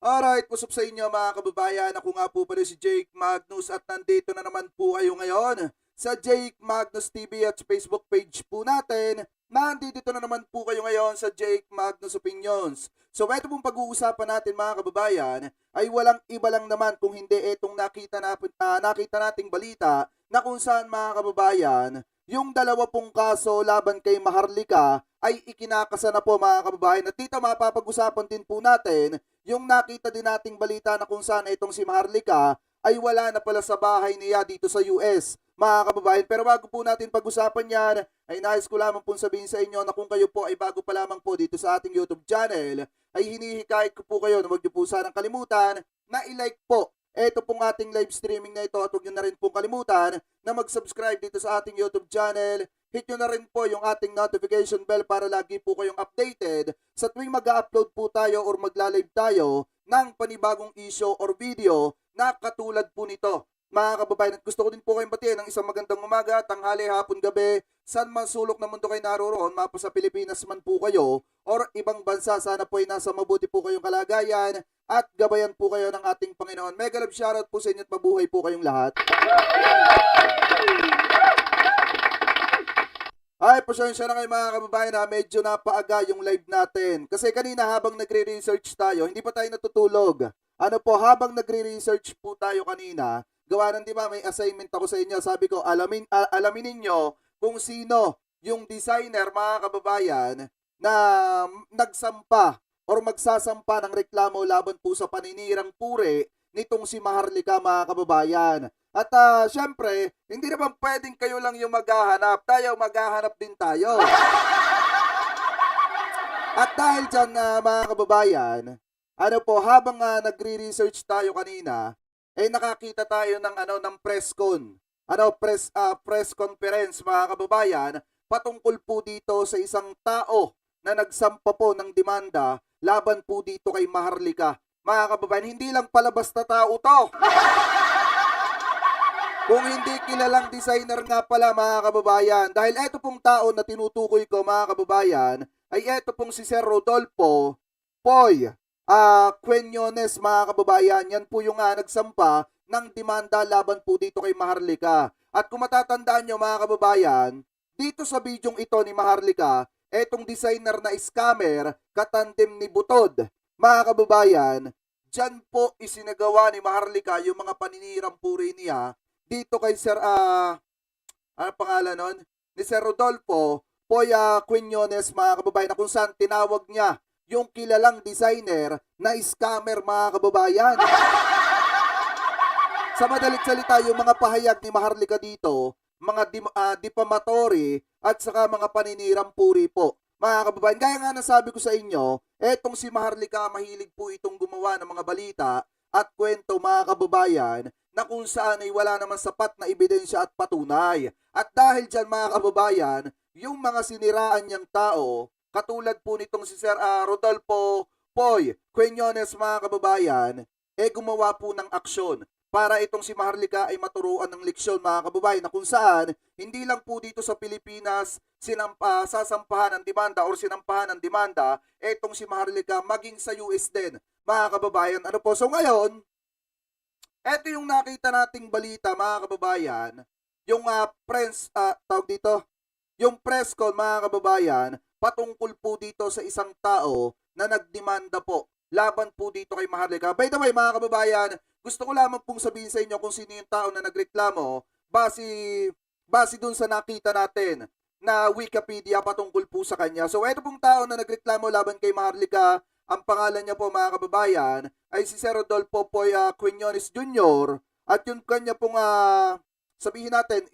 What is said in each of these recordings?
Alright, what's up sa inyo mga kababayan? Ako nga po pala si Jake Magnus at nandito na naman po kayo ngayon sa Jake Magnus TV at Facebook page po natin. Nandito na naman po kayo ngayon sa Jake Magnus Opinions. So ito pong pag-uusapan natin mga kababayan ay walang iba lang naman kung hindi itong nakita nating balita na kung saan mga kababayan yung 20 kaso laban kay Maharlika ay ikinakasa na po mga kababayan. At dito mapapag-usapan din po natin yung nakita din nating balita na kung saan itong si Maharlika ay wala na pala sa bahay niya dito sa US, mga kababayan. Pero bago po natin pag-usapan yan, ay nais ko lamang po sabihin sa inyo na kung kayo po ay bago pa lamang po dito sa ating YouTube channel, ay hinihikayat ko po kayo na huwag niyo po sanang kalimutan na i-like po ito pong ating live streaming na ito at huwag nyo na rin pong kalimutan na mag-subscribe dito sa ating YouTube channel. Hit nyo na rin po yung ating notification bell para lagi po kayong updated sa tuwing mag-upload po tayo or magla-live tayo ng panibagong issue or video na katulad po nito. Mga kababayan, at gusto ko din po kayong batiin ng isang magandang umaga, tanghali, hapon, gabi, saan man sulok na mundo kayo naroroon, mapa sa Pilipinas man po kayo or ibang bansa, sana po ay nasa mabuti po kayong kalagayan at gabayan po kayo ng ating Panginoon. Mega love shoutout po sa inyo at mabuhay po kayong lahat. Ay, pasensya na kayo mga kababayan na medyo napaaga yung live natin. Kasi kanina habang nagre-research tayo, hindi pa tayo natutulog. Ano po, habang nagre-research po tayo kanina, gawa ng di ba may assignment ako sa inyo. Sabi ko, alamin ninyo kung sino yung designer mga kababayan na nagsampa or magsasampa ng reklamo laban po sa paninirang puri nitong si Maharlika mga kababayan. At syempre, hindi naman pwedeng kayo lang yung maghahanap. Tayo, maghahanap din tayo. At dahil dyan mga kababayan, ano po, habang nagre-research tayo kanina, eh nakakita tayo ng press con. Press conference mga kababayan, patungkol po dito sa isang tao na nagsampa po ng demanda laban po dito kay Maharlika. Mga kababayan, hindi lang pala basta tao to. Kung hindi kilalang designer nga pala mga kababayan, dahil eto pong tao na tinutukoy ko mga kababayan, ay eto pong si Sir Rodolfo Poy Quinones mga kababayan. Yan po yung nagsampa ng demanda laban po dito kay Maharlika. At kung matatandaan nyo mga kababayan, dito sa bidyong ito ni Maharlika, etong designer na scammer, katandem ni Butod, mga kababayan, dyan po isinagawa ni Maharlika yung mga paninirang puri niya dito kay Sir, ano pangalan nun? Ni Sir Rodolfo Poy Quinones mga kababayan, na kung saan tinawag niya yung kilalang designer na scammer mga kababayan. Sa madalit salita, yung mga pahayag ni Maharlika dito, mga defamatory at saka mga paninirang puri po. Mga kababayan, gaya nga nasabi ko sa inyo, etong si Maharlika mahilig po itong gumawa ng mga balita at kwento mga kababayan na kung saan ay wala naman sapat na ebidensya at patunay. At dahil dyan mga kababayan, yung mga siniraan niyang tao, katulad po nitong si Sir Rodolfo Poy Quinones mga kababayan, gumawa po ng aksyon para itong si Maharlika ay maturuan ng leksyon mga kababayan, na kung saan hindi lang po dito sa Pilipinas sasampahan ng demanda or sinampahan ng demanda itong si Maharlika, maging sa US din mga kababayan. Ano po, so ngayon, eto yung nakita nating balita mga kababayan, yung yung press con mga kababayan, patungkol po dito sa isang tao na nagdemanda po laban po dito kay Maharlika. By the way mga kababayan, gusto ko lamang pong sabihin sa inyo kung sino yung tao na nagreklamo base dun sa nakita natin na Wikipedia patungkol po sa kanya. So ito pong tao na nagreklamo laban kay Maharlika, ang pangalan niya po mga kababayan ay si Sir Rodolfo Poy Quinones Jr. At yung kanya pong sabihin natin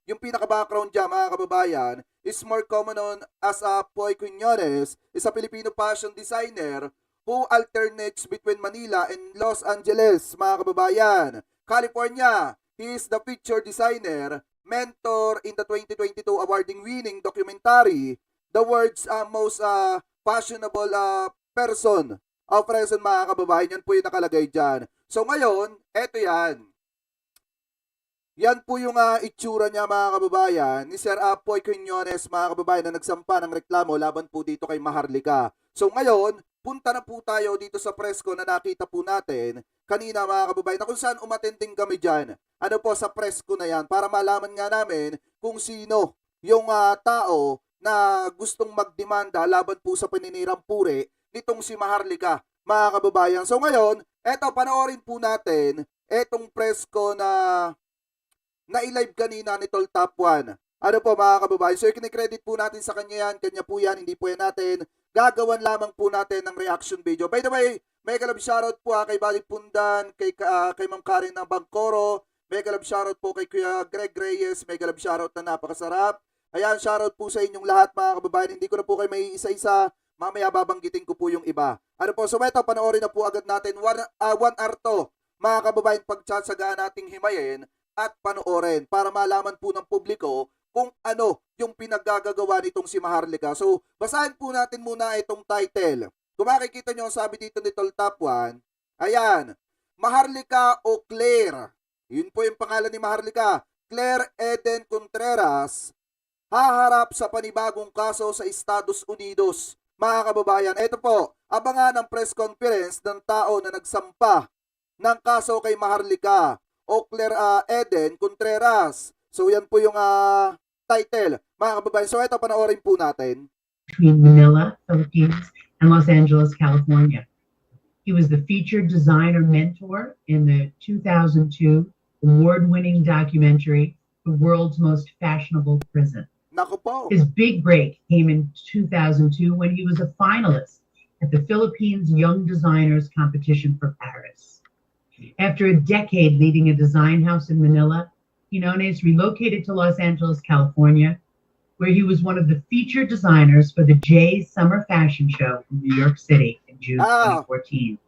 yung pinaka-background dyan mga kababayan is more common known as Poy Quinones, is a Filipino fashion designer who alternates between Manila and Los Angeles, mga kababayan. California, he is the feature designer, mentor in the 2022 awarding-winning documentary, The World's Most Fashionable Person of Present, mga kababayan. Yan po yung nakalagay dyan. So ngayon, eto yan. Yan po yung itsura niya mga kababayan ni Sir Poy Quinones mga kababayan na nagsampa ng reklamo laban po dito kay Maharlika. So ngayon, punta na po tayo dito sa presko na nakita po natin kanina mga kababayan na kung saan umatending kami dyan. Ano po sa presko na yan para malaman nga namin kung sino yung tao na gustong magdemanda laban po sa paninirang puri nitong si Maharlika mga kababayan. So ngayon, eto panoorin po natin etong presko na i-live kanina ni Tol Top 1. Ano po mga kababayan? So i-credit po natin sa kanya yan, kanya po yan, hindi po yan natin. Gagawan lamang po natin ng reaction video. By the way, may kalab shoutout po kay Balik Pundan, kay Ma'am Karen ng Bangkoro, may kalab shoutout po kay Kuya Greg Reyes, may kalab shoutout na napakasarap. Ayan, shoutout po sa inyong lahat mga kababayan. Hindi ko na po kayo may isa-isa, mamaya babanggitin ko po yung iba. Ano po, so ito, panoorin na po agad natin. One hour to, mga kababayan, pagtsatsagaan nating himayin at panoorin para malaman po ng publiko kung ano yung pinaggagawa nitong si Maharlika. So, basahin po natin muna itong title. Kung makikita nyo, sabi dito ni Tol Top 1, ayan, Maharlika o Claire. Yun po yung pangalan ni Maharlika. Claire Eden Contreras, haharap sa panibagong kaso sa Estados Unidos. Mga kababayan, ito po, abangan ang press conference ng tao na nagsampa ng kaso kay Maharlika o Claire Eden Contreras. So, yan po yung title, mga kababayan. So, ito, panoorin po natin. Between Manila, Philippines, and Los Angeles, California. He was the featured designer mentor in the 2002 award-winning documentary, The World's Most Fashionable Prison. Naku po. His big break came in 2002 when he was a finalist at the Philippines Young Designers Competition for Paris. After a decade leading a design house in Manila, Quinones relocated to Los Angeles, California, where he was one of the featured designers for the Jay Summer Fashion Show in New York City in June 2014.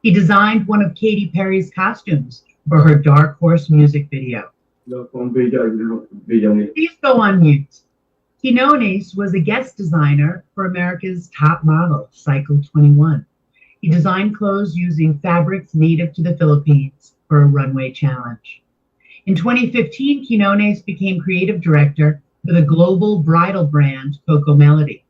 He designed one of Katy Perry's costumes for her Dark Horse music video. Please go on mute. Quinones was a guest designer for America's top model, Cycle 21. He designed clothes using fabrics native to the Philippines for a runway challenge. In 2015, Quinones became creative director for the global bridal brand Coco Melody.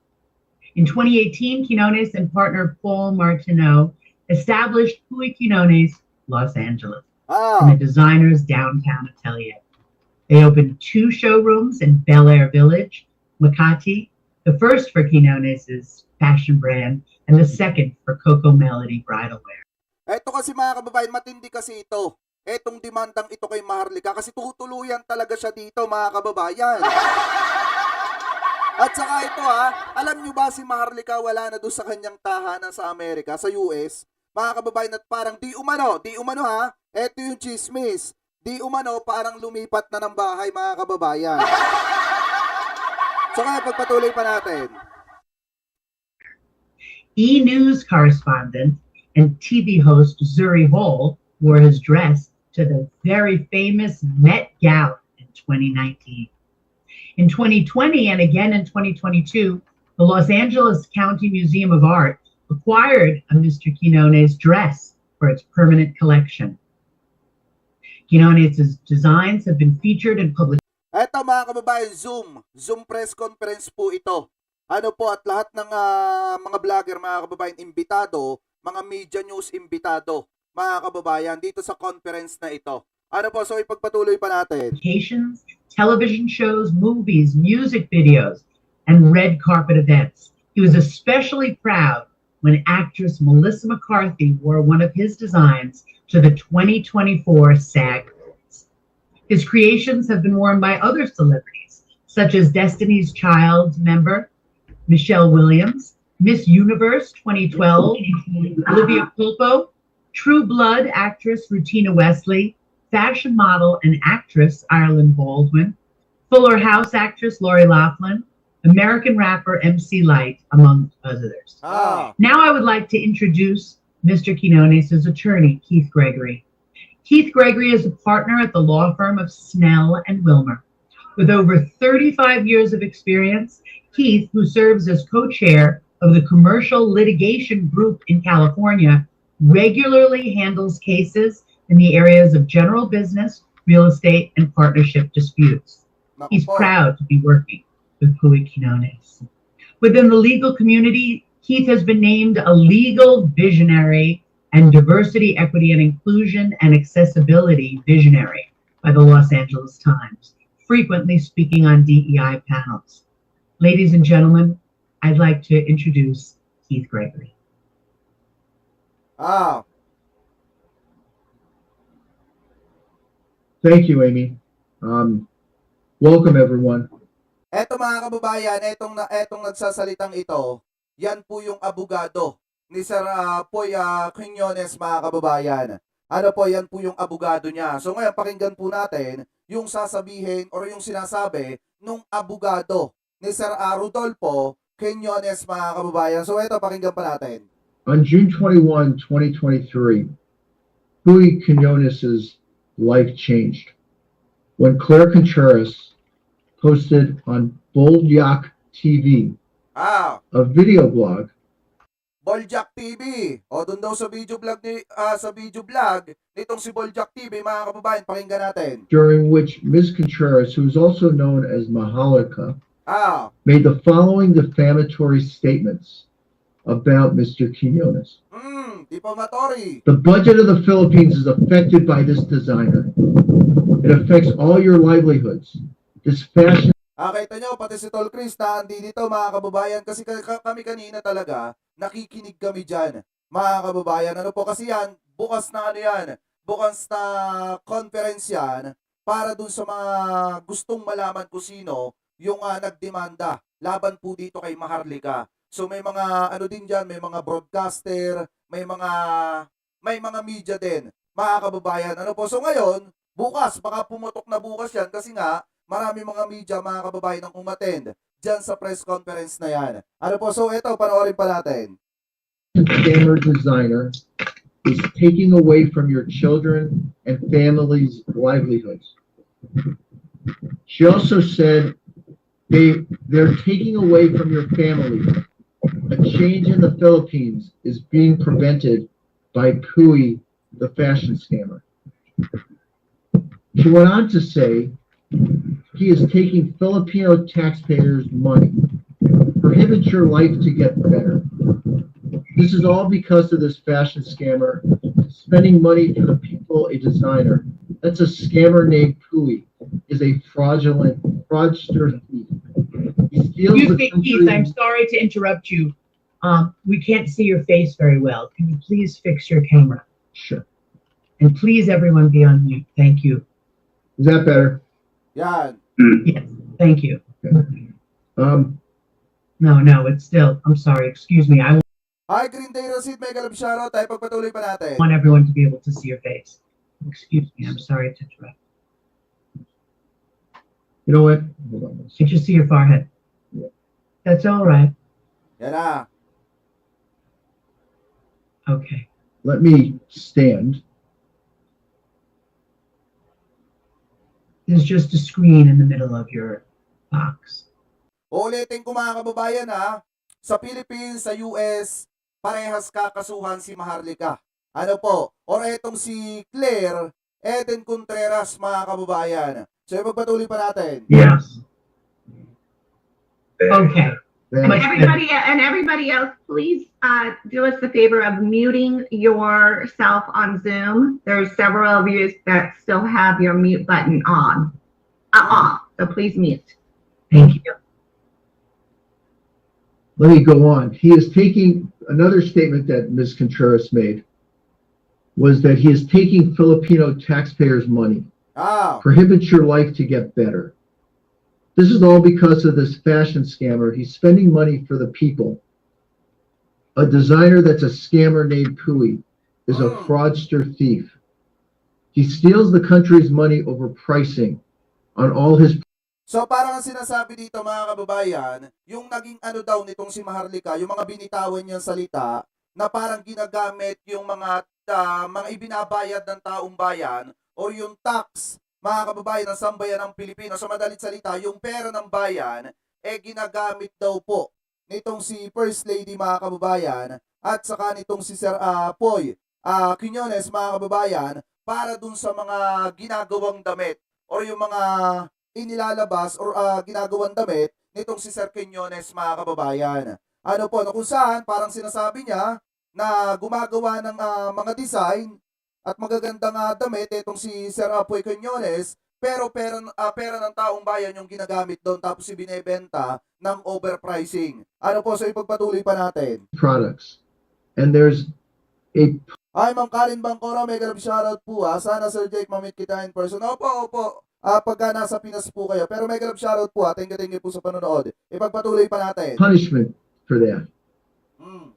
In 2018, Quinones and partner Paul Martineau established Quinones Los Angeles in the designer's downtown atelier. They opened 2 showrooms in Bel Air Village, Makati, the first for Quinones' fashion brand and the second for Coco Melody bridal wear. Ito kasi mga kababayan, matindi kasi ito. Etong demandang ito kay Maharlika kasi tutuluyan talaga siya dito mga kababayan. At saka ito alam nyo ba si Maharlika wala na doon sa kanyang tahanan sa Amerika, sa US? Mga kababayan, at parang di umano eto yung chismis. Di umano parang lumipat na ng bahay mga kababayan. So kaya pagpatuloy pa natin. E-News correspondent and TV host Zuri Hall wore his dress to the very famous Met Gala in 2019. In 2020 and again in 2022, the Los Angeles County Museum of Art acquired a Mr. Quinones dress for its permanent collection. Quinones' designs have been featured in public. Eto mga kababayan, Zoom press conference po ito. Ano po, at lahat ng mga vlogger, mga kababayan, imbitado, mga media news imbitado, mga kababayan, dito sa conference na ito. Ano po, so ipagpatuloy pa natin. Television shows, movies, music videos, and red carpet events. He was especially proud when actress Melissa McCarthy wore one of his designs to the 2024 SAG Awards. His creations have been worn by other celebrities, such as Destiny's Child member Michelle Williams, Miss Universe 2012, Olivia Culpo, True Blood actress Rutina Wesley, fashion model and actress Ireland Baldwin, Fuller House actress Lori Loughlin, American rapper MC Lyte, among others. Now I would like to introduce Mr. Quinones' attorney, Keith Gregory. Keith Gregory is a partner at the law firm of Snell and Wilmer. With over 35 years of experience, Keith, who serves as co-chair of the Commercial Litigation Group in California, regularly handles cases in the areas of general business, real estate, and partnership disputes. He's proud to be working with Quinones. Within the legal community, Keith has been named a legal visionary and diversity, equity, and inclusion and accessibility visionary by the Los Angeles Times, frequently speaking on DEI panels. Ladies and gentlemen, I'd like to introduce Keith Gregory. Thank you, Amy. Welcome, everyone. Eto mga kababayan, etong nagsasalitang ito, yan po yung abogado ni Sir Poy Quiñones, mga kababayan. Ano po, yan po yung abogado niya. So ngayon, pakinggan po natin yung sasabihin or yung sinasabi nung abogado ni Sir Rodolfo Quiñones, mga kababayan. So eto, pakinggan pa natin. On June 21, 2023, Rui Quiñones' life changed when Claire Contreras posted on Bold Yak TV a video blog. Boljak TV. O doon daw sa video vlog nitong si Boljak TV, mga kababayan, pakinggan natin. During which Ms. Contreras, who is also known as Maharlika, made the following defamatory statements about Mr. Quiñones. Defamatory. The budget of the Philippines is affected by this designer. It affects all your livelihoods. This fashion. Kita nyo, pati si Tol Chris na andi dito, mga kababayan, kasi kami kanina talaga, nakikinig kami dyan, mga kababayan. Ano po kasi yan, bukas na conference yan, para dun sa mga gustong malaman kung sino yung nagdemanda laban po dito kay Maharlika. So may mga din dyan, may mga broadcaster, may mga media din, mga kababayan. Ano po, so ngayon, bukas, baka pumutok na bukas yan kasi nga, marami mga media, mga kababayan, ang umattend dyan sa press conference na yan. Ano po, so ito, panoorin pa natin. Scammer designer is taking away from your children and families' livelihoods. She also said they're taking away from your family. A change in the Philippines is being prevented by QUI, the fashion scammer. She went on to say he is taking Filipino taxpayers' money, prohibits your life to get better. This is all because of this fashion scammer spending money for the people, a designer. That's a scammer named QUI, is a fraudster thief. He steals Excuse me, Keith, I'm sorry to interrupt you. We can't see your face very well. Can you please fix your camera? Sure. And please, everyone, be on mute. Thank you. Is that better? Yan. Yes, thank you. Okay. No, it's still, I'm sorry, excuse me. I Hi, Green Day Rosid, mega love shoutout. Tayo pagpatuloy pa natin. want everyone to be able to see your face. Excuse me, I'm sorry to interrupt. You know what? Hold on. Did you see your forehead? Yeah. That's all right. Yan na. Okay. Let me stand. There's just a screen in the middle of your box. Ulitin ko, mga kababayan, sa Philippines, sa US, parehas kakasuhan si Maharlika. Ano po? Or etong si Claire Eden Contreras, mga kababayan. So, magpatuloy pa natin. Yes. Okay. Everybody else, please do us the favor of muting yourself on Zoom. There's several of you that still have your mute button on. So please mute. Thank you. Let me go on. He is taking another statement that Ms. Contreras made was that he is taking Filipino taxpayers' money, prohibits your life to get better. This is all because of this fashion scammer. He's spending money for the people. A designer that's a scammer named QUI is a fraudster thief. He steals the country's money over pricing on all his. So parang ang sinasabi dito, mga kababayan, yung naging daw nitong si Maharlika, yung mga binitawan niyang salita na parang ginagamit yung mga ibinabayad ng taong bayan o yung tax, mga kababayan, ng sambayan ng Pilipinas. Sa madalit salita, yung pera ng bayan, ginagamit daw po nitong si First Lady, mga kababayan, at saka nitong si Sir Poy Quiñones, mga kababayan, para dun sa mga ginagawang damit or yung mga inilalabas or ginagawang damit nitong si Sir Quiñones, mga kababayan. Ano po, na kung saan parang sinasabi niya na gumagawa ng mga design at magagandang damit itong si Sir Apoy Quinones, pero pera ng taong bayan yung ginagamit doon tapos ibinebenta ng overpricing. Ano po, so ipagpatuloy pa natin. Products. And there's a Ay, Ma'am Karen Bangkora, may galap shoutout po Sana Sir Jake mamit kita in person. Opo. Pagka nasa Pinas po kayo. Pero may galap shoutout po Thank you po sa panonood. Ipagpatuloy pa natin. punishment for that.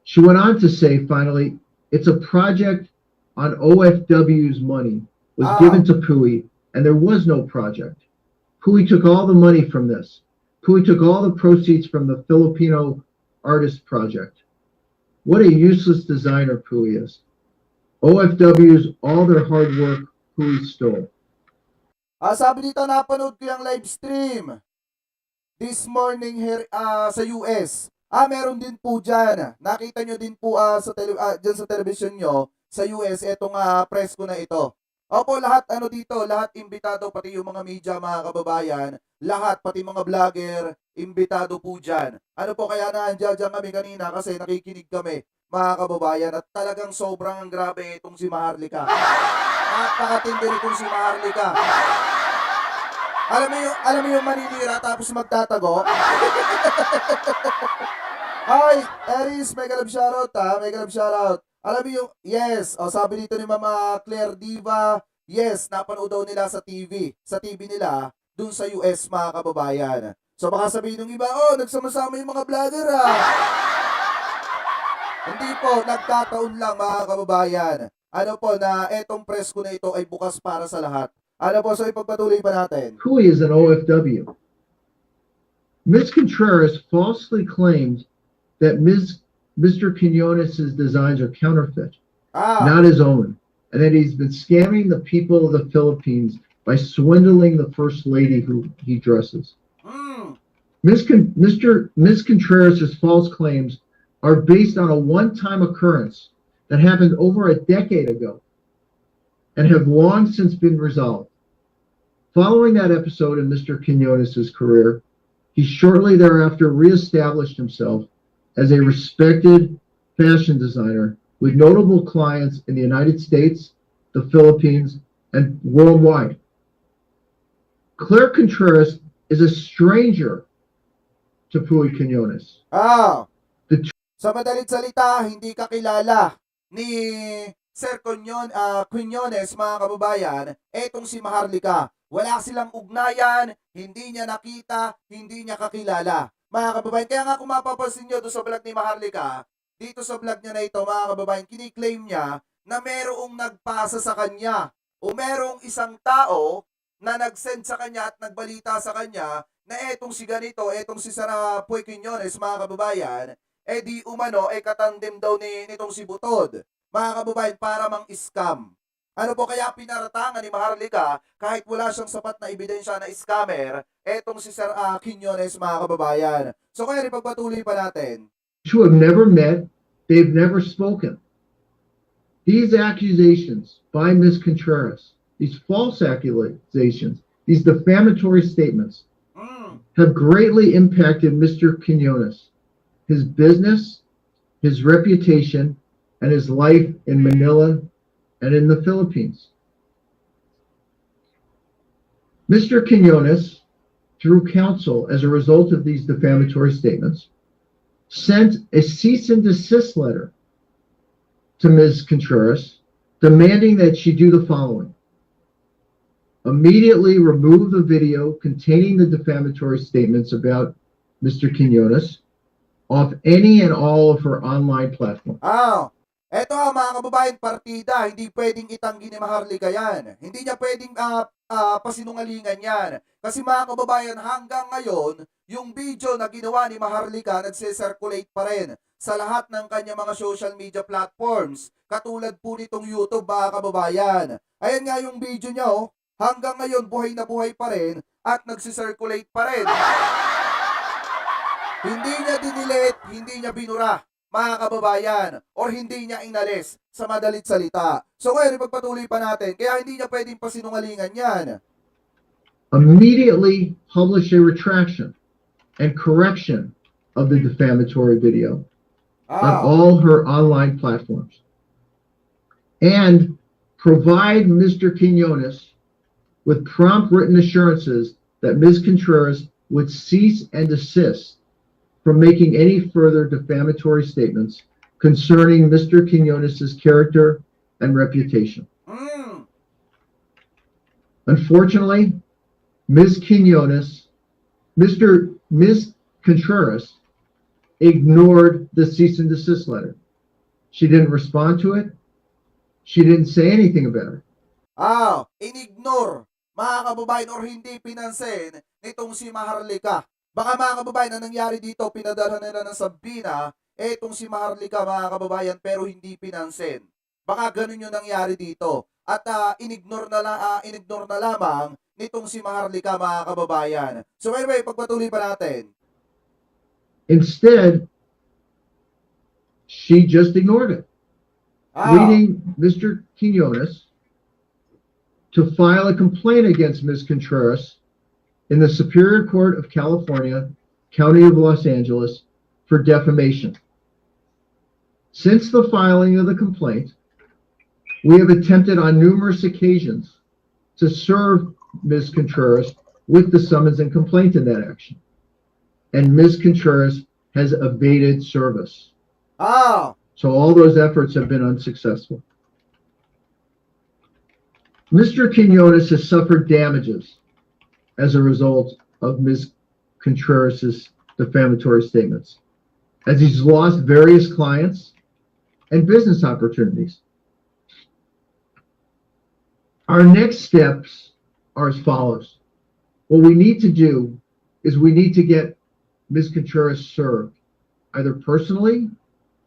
She went on to say, finally, it's a project on OFW's money was given to PUI, and there was no project. PUI took all the money from this. PUI took all the proceeds from the Filipino Artist Project. What a useless designer PUI is. OFW's, all their hard work, PUI stole. Sabi dito, napanood ko yung live stream this morning here sa US. Meron din po dyan. Nakita nyo din po dyan sa television nyo sa US, etong presko na ito. Opo, lahat dito, lahat imbitado, pati yung mga media, mga kababayan, lahat, pati mga vlogger, imbitado po dyan. Ano po, kaya nandiyan kami kanina kasi nakikinig kami, mga kababayan, at talagang sobrang grabe itong si Maharlika. Napakatindi itong si Maharlika. Alam mo yung maninira tapos magtatago? Hi, Eris, may galab shoutout may galab shoutout. Alam mo yung, yes, sabi dito ni Mama Claire Diva, yes, napanood daw nila sa TV nila, dun sa US, mga kababayan. So baka sabihin ng iba, nagsama-sama yung mga vlogger Hindi po, nagkataon lang, mga kababayan. Ano po, na etong presko na ito ay bukas para sa lahat. Ano po, so ipagpatuloy pa natin. PUI is an OFW. Ms. Contreras falsely claimed that Mr. Quinones' designs are counterfeit, not his own, and that he's been scamming the people of the Philippines by swindling the First Lady who he dresses. Ms. Contreras' false claims are based on a one-time occurrence that happened over a decade ago and have long since been resolved. Following that episode in Mr. Quinones' career, he shortly thereafter reestablished himself as a respected fashion designer with notable clients in the United States, the Philippines, and worldwide. Claire Contreras is a stranger to PUI Quinones. Sa madalit salita, hindi kakilala ni Sir Quinones, mga kababayan, etong si Maharlika. Wala silang ugnayan, hindi niya nakita, hindi niya kakilala. Mga kababayan, kaya nga kung mapapansin nyo doon sa vlog ni Maharlika, dito sa vlog niya na ito, mga kababayan, kiniklaim niya na merong nagpasa sa kanya o merong isang tao na nag-send sa kanya at nagbalita sa kanya na etong si ganito, etong si Sara Poy Quinones, mga kababayan, di umano, katandem daw nitong si Butod. Mga kababayan, para mang-scam. Ano po, kaya pinaratangan ni Maharlika, kahit wala siyang sapat na ebidensya na scammer, etong si Sir Quinones, mga kababayan. So kaya ipagpatuloy pa natin. Who have never met, they've never spoken. These accusations by Ms. Contreras, these false accusations, these defamatory statements, have greatly impacted Mr. Quinones, his business, his reputation, and his life in Manila and in the Philippines. Mr. Quinones, through counsel as a result of these defamatory statements, sent a cease and desist letter to Ms. Contreras demanding that she do the following. Immediately remove the video containing the defamatory statements about Mr. Quinones off any and all of her online platforms. Eto mga kababayan, partida, hindi pwedeng itanggi ni Maharlika yan. Hindi niya pwedeng pasinungalingan yan. Kasi mga kababayan, hanggang ngayon, yung video na ginawa ni Maharlika nagse-circulate pa rin sa lahat ng kanya mga social media platforms. Katulad po nitong YouTube, mga kababayan. Ayan nga yung video niya, hanggang ngayon buhay na buhay pa rin at nagse-circulate pa rin. Hindi niya dinilit, hindi niya binura, mga kababayan, or hindi niya inalis sa madalit salita. So ngayon, ipagpatuloy pa natin, kaya hindi niya pwedeng pasinungalingan yan. Immediately publish a retraction and correction of the defamatory video on all her online platforms and provide Mr. Quinones with prompt written assurances that Ms. Contreras would cease and desist from making any further defamatory statements concerning Mr. Quinones' character and reputation. Unfortunately, Ms. Contreras ignored the cease and desist letter. She didn't respond to it. She didn't say anything about it. Inignore, mga kababayan, or hindi pinansin nitong si Maharlika. Baka mga kababayan, na nangyari dito, pinadala nila ng Sabina, etong si Maharlika, mga kababayan, pero hindi pinansin. Baka ganun yung nangyari dito. At inignore na lamang nitong si Maharlika, mga kababayan. So anyway, pagpatuloy pa natin. Instead, she just ignored it, leading Mr. Quinones to file a complaint against Ms. Contreras in the Superior Court of California, County of Los Angeles, for defamation. Since the filing of the complaint, we have attempted on numerous occasions to serve Ms. Contreras with the summons and complaint in that action. And Ms. Contreras has evaded service. So all those efforts have been unsuccessful. Mr. Quinones has suffered damages as a result of Ms. Contreras' defamatory statements, as he's lost various clients and business opportunities. Our next steps are as follows. What we need to do is we need to get Ms. Contreras served, either personally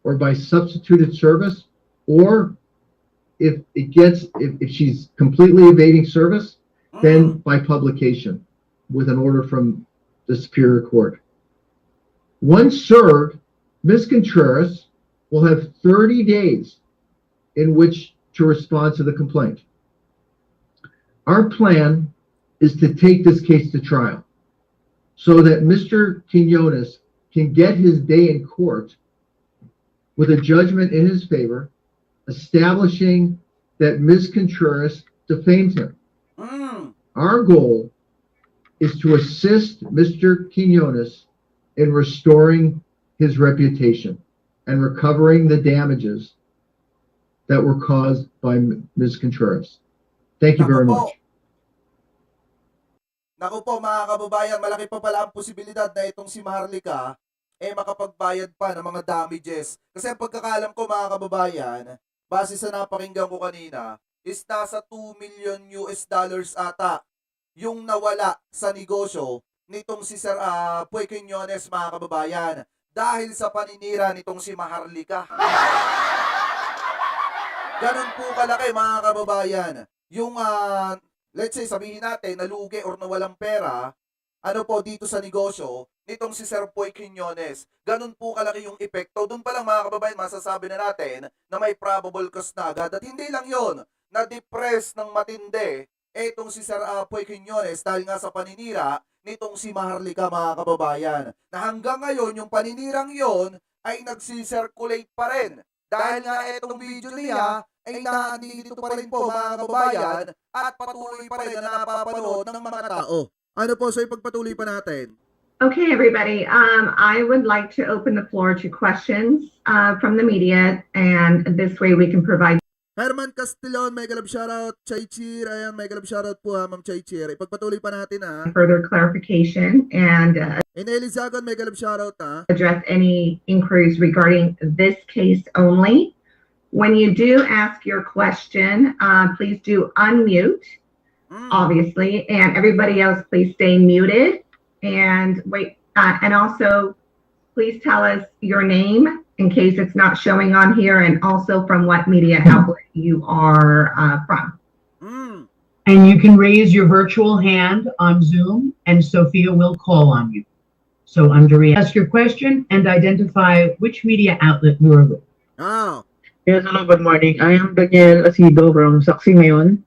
or by substituted service, or if she's completely evading service, then by publication with an order from the Superior Court. Once served, Ms. Contreras will have 30 days in which to respond to the complaint. Our plan is to take this case to trial so that Mr. Quinones can get his day in court with a judgment in his favor, establishing that Ms. Contreras defamed him. Our goal is to assist Mr. Quinones in restoring his reputation and recovering the damages that were caused by Ms. Contreras. Thank you very much. Naku po mga kababayan, malaki pa pala ang posibilidad na itong si Maharlika makapagbayad pa ng mga damages. Kasi ang pagkakalam ko mga kababayan, base sa napakinggan ko kanina, is nasa $2 million ata yung nawala sa negosyo nitong si Sir Puy Quinones, mga kababayan, dahil sa paninira nitong si Maharlika. Ganun po kalaki mga kababayan. Yung let's say sabihin natin nalugi or nawalang pera dito sa negosyo nitong si Sir Puy Quinones. Ganun po kalaki yung epekto. Doon pa lang mga kababayan, masasabi na natin na may probable cause na agad. At hindi lang yon, na-depress ng matindi etong si Sir Puy Quinones dahil nga sa paninira nitong si Maharlika, mga kababayan. Na hanggang ngayon, yung paninirang yon ay nagsisirculate pa rin. Dahil nga etong video niya ay nandito pa rin po mga kababayan at patuloy pa rin na napapanood ng mga tao. Ano po, so ipagpatuloy pa natin. Okay, everybody. I would like to open the floor to questions from the media, and this way we can provide Herman Castillon, mega love shoutout. Chaichir, ayan, mega love shoutout po Ma'am Chaichir. Ipagpatuloy pa natin further clarification and Ineli Zagon, mega love shoutout address any inquiries regarding this case only. When you do ask your question, please do unmute, obviously, and everybody else please stay muted and wait. And also, please tell us your name in case it's not showing on here, and also from what media outlet you are from. And you can raise your virtual hand on Zoom, and Sophia will call on you. So, Andrea, ask your question and identify which media outlet you are with. Yes, hello, good morning. I am Daniel Asido from Saksi Ngayon.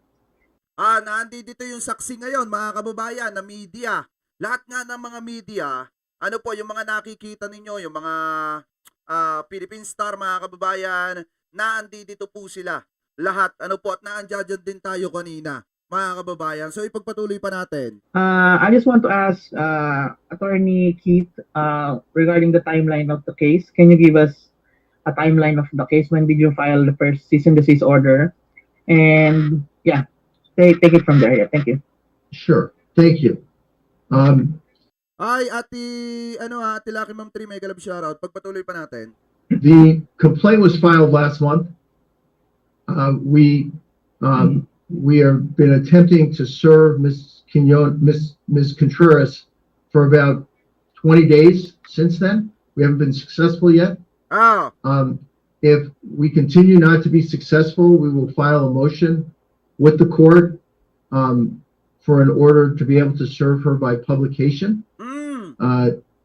Nandito yung Saksi Ngayon, mga kababayan, na media. Lahat nga ng mga media ano po yung mga nakikita ninyo, yung mga Philippine Star, mga kababayan, na andito po sila. Lahat, ano po, at naandyan din tayo kanina, mga kababayan. So, ipagpatuloy pa natin. I just want to ask Attorney Keith regarding the timeline of the case. Can you give us a timeline of the case? When did you file the first cease and desist order? And yeah, take it from there. Yeah, thank you. Sure. Thank you. Ay, Ate Lucky Ma'am 3, may galab shoutout. Pagpatuloy pa natin. The complaint was filed last month. We have been attempting to serve Ms. Contreras for about 20 days since then. We haven't been successful yet. If we continue not to be successful, we will file a motion with the court for an order to be able to serve her by publication.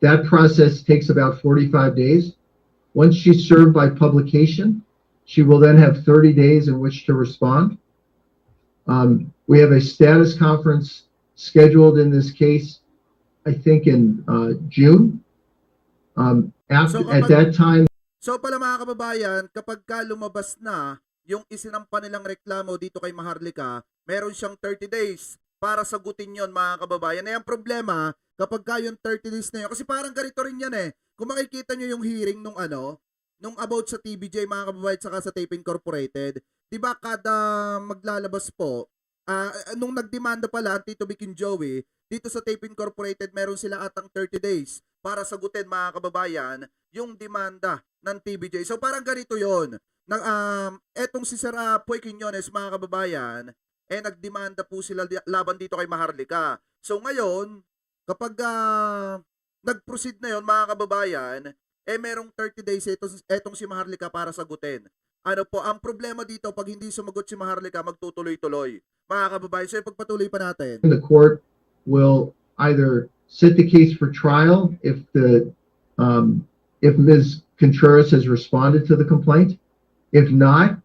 That process takes about 45 days. Once she's served by publication, she will then have 30 days in which to respond. We have a status conference scheduled in this case, I think in June. At that time. So pala mga kababayan, kapag ka lumabas na yung isinampa nilang reklamo dito kay Maharlika, meron siyang 30 days para sagutin yon, mga kababayan. Na yung problema, kapag ka yung 30 days na yun, kasi parang ganito rin yan eh. Kung makikita nyo yung hearing nung about sa TVJ, mga kababayan, saka sa Tape Incorporated, di ba kada maglalabas po, nung nagdemanda pala ang Tito Vic and Joey, dito sa Tape Incorporated, meron sila atang 30 days para sagutin, mga kababayan, yung demanda ng TVJ. So parang ganito yon. Etong si Sir Poy Quiñones, mga kababayan, nagdemanda po sila laban dito kay Maharlika. So ngayon, kapag nag-proceed na yon, mga kababayan, merong 30 days etong si Maharlika para sagutin. Ano po, ang problema dito, pag hindi sumagot si Maharlika, magtutuloy-tuloy. Mga kababayan, so ipagpatuloy pa natin. The court will either set the case for trial if Ms. Contreras has responded to the complaint. If not,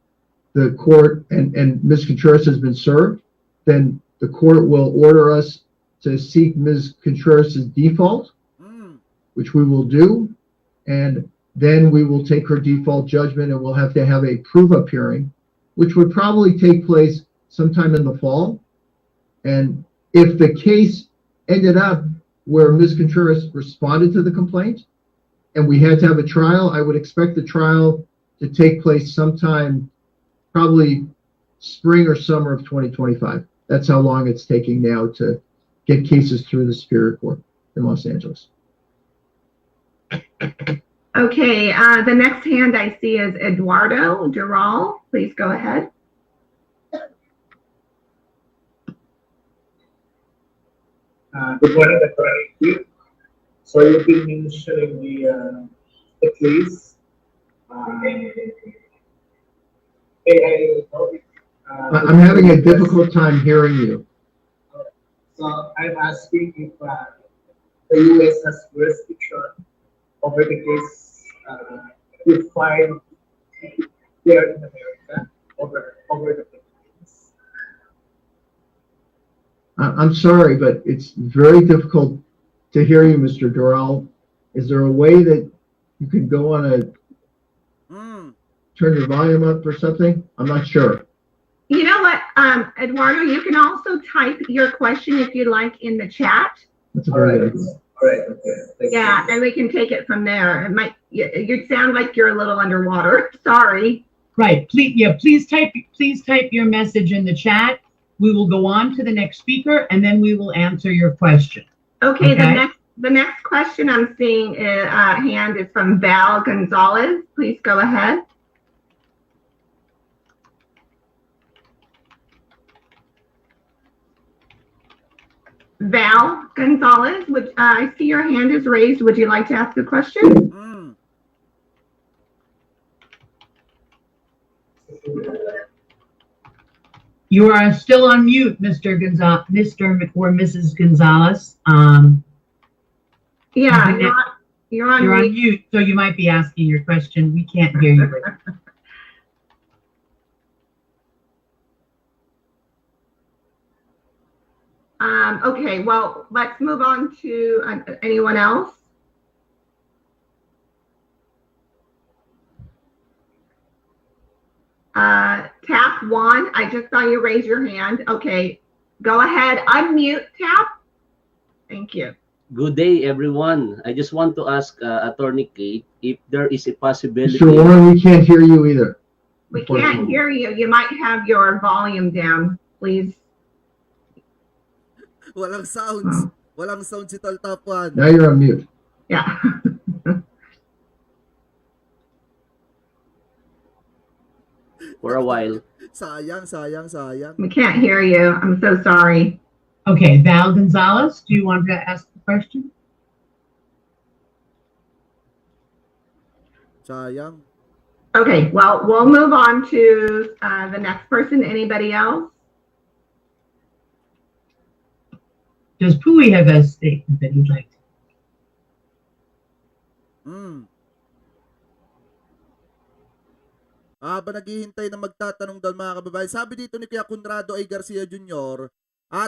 the court and Ms. Contreras has been served, then the court will order us to seek Ms. Contreras' default, which we will do, and then we will take her default judgment and we'll have to have a prove-up hearing, which would probably take place sometime in the fall. And if the case ended up where Ms. Contreras responded to the complaint and we had to have a trial, I would expect the trial to take place sometime probably spring or summer of 2025. That's how long it's taking now to get cases through the Superior Court in Los Angeles. Okay, the next hand I see is Eduardo Dural. Please go ahead. Good morning, Attorney. So you've been mentioning the case. I'm having a difficult time hearing you. So I'm asking if the U.S. has jurisdiction over the case you filed there in America over the Philippines. I'm sorry, but it's very difficult to hear you, Mr. Doral. Is there a way that you could go on turn your volume up or something? I'm not sure. You know what, Eduardo, you can also type your question if you'd like in the chat. That's a very good idea. All right, okay. Yeah, and we can take it from there. It might, you sound like you're a little underwater. Sorry. Right. Please type your message in the chat. We will go on to the next speaker and then we will answer your question. Okay. The next question I'm seeing hand is from Val Gonzalez. Please go ahead. Val Gonzalez, I see your hand is raised. Would you like to ask a question? You are still on mute, Mr. Gonzalez, Mr. or Mrs. Gonzalez. Yeah, you're on mute, so you might be asking your question. We can't hear you. Okay, well, let's move on to anyone else. Tap 1, I just saw you raise your hand. Okay, go ahead, unmute, Tap. Thank you. Good day, everyone. I just want to ask Attorney Kate if there is a possibility. Mr. Warren, we can't hear you either. We can't hear you. You might have your volume down, please. Walang sounds. Walang sound si Tol Top 1. Now you're on mute. Yeah. For a while. Sayang. We can't hear you. I'm so sorry. Okay, Val Gonzalez, do you want to ask the question? Sayang. Okay, well, we'll move on to the next person. Anybody else? Does Pui have a statement that he'd like to? Habang naghihintay na magtatanong doon mga kababayan, sabi dito ni Kuya Conrado A. Garcia Jr.,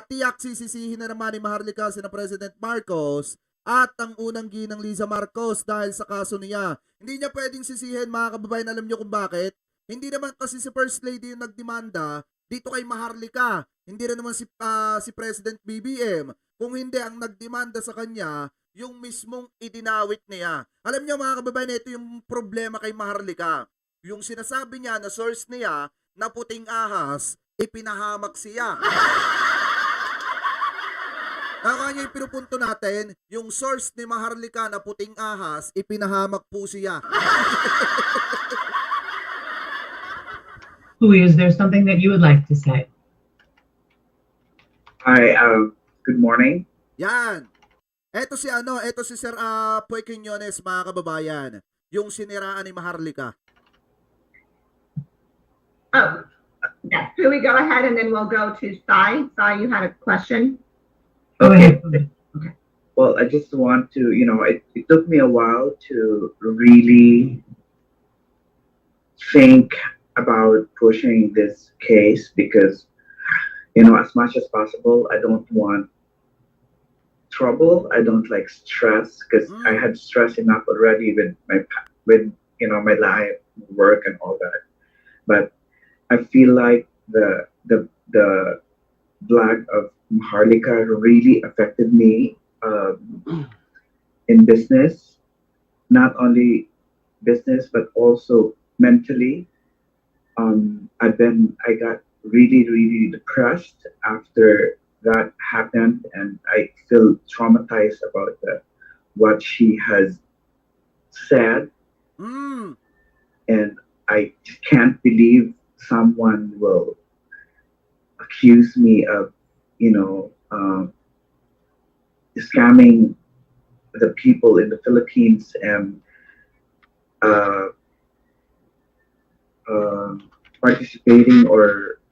tiyak sisisihin na naman ni Maharlika na President Marcos at ang unang ginang Liza Marcos dahil sa kaso niya. Hindi niya pwedeng sisihin mga kababayan, alam niyo kung bakit? Hindi naman kasi si First Lady yung nagdemanda dito kay Maharlika. Hindi rin naman si President BBM. Kung hindi, ang nagdemanda sa kanya, yung mismong idinawit niya. Alam niyo mga kababayan, ito yung problema kay Maharlika. Yung sinasabi niya na source niya na puting ahas, ipinahamak siya. Kaya yung pinupunto natin, yung source ni Maharlika na puting ahas, ipinahamak po siya. Pui, is there something that you would like to say? Hi, good morning. Yan. Ito si Sir Puy Quiñones mga kababayan. Yung siniraan ni Maharlika. Oh, yeah. Should we go ahead and then we'll go to Sai? Sai, you had a question? Go ahead. Okay. Well, I just want to, it took me a while to really think about pushing this case because, as much as possible, I don't want trouble. I don't like stress because I had stress enough already with my life, work, and all that. But I feel like the black of Maharlika really affected me in business, not only business but also mentally. I got really depressed after that happened, and I feel traumatized about what she has said, and I can't believe someone will accuse me of, scamming the people in the Philippines and participating or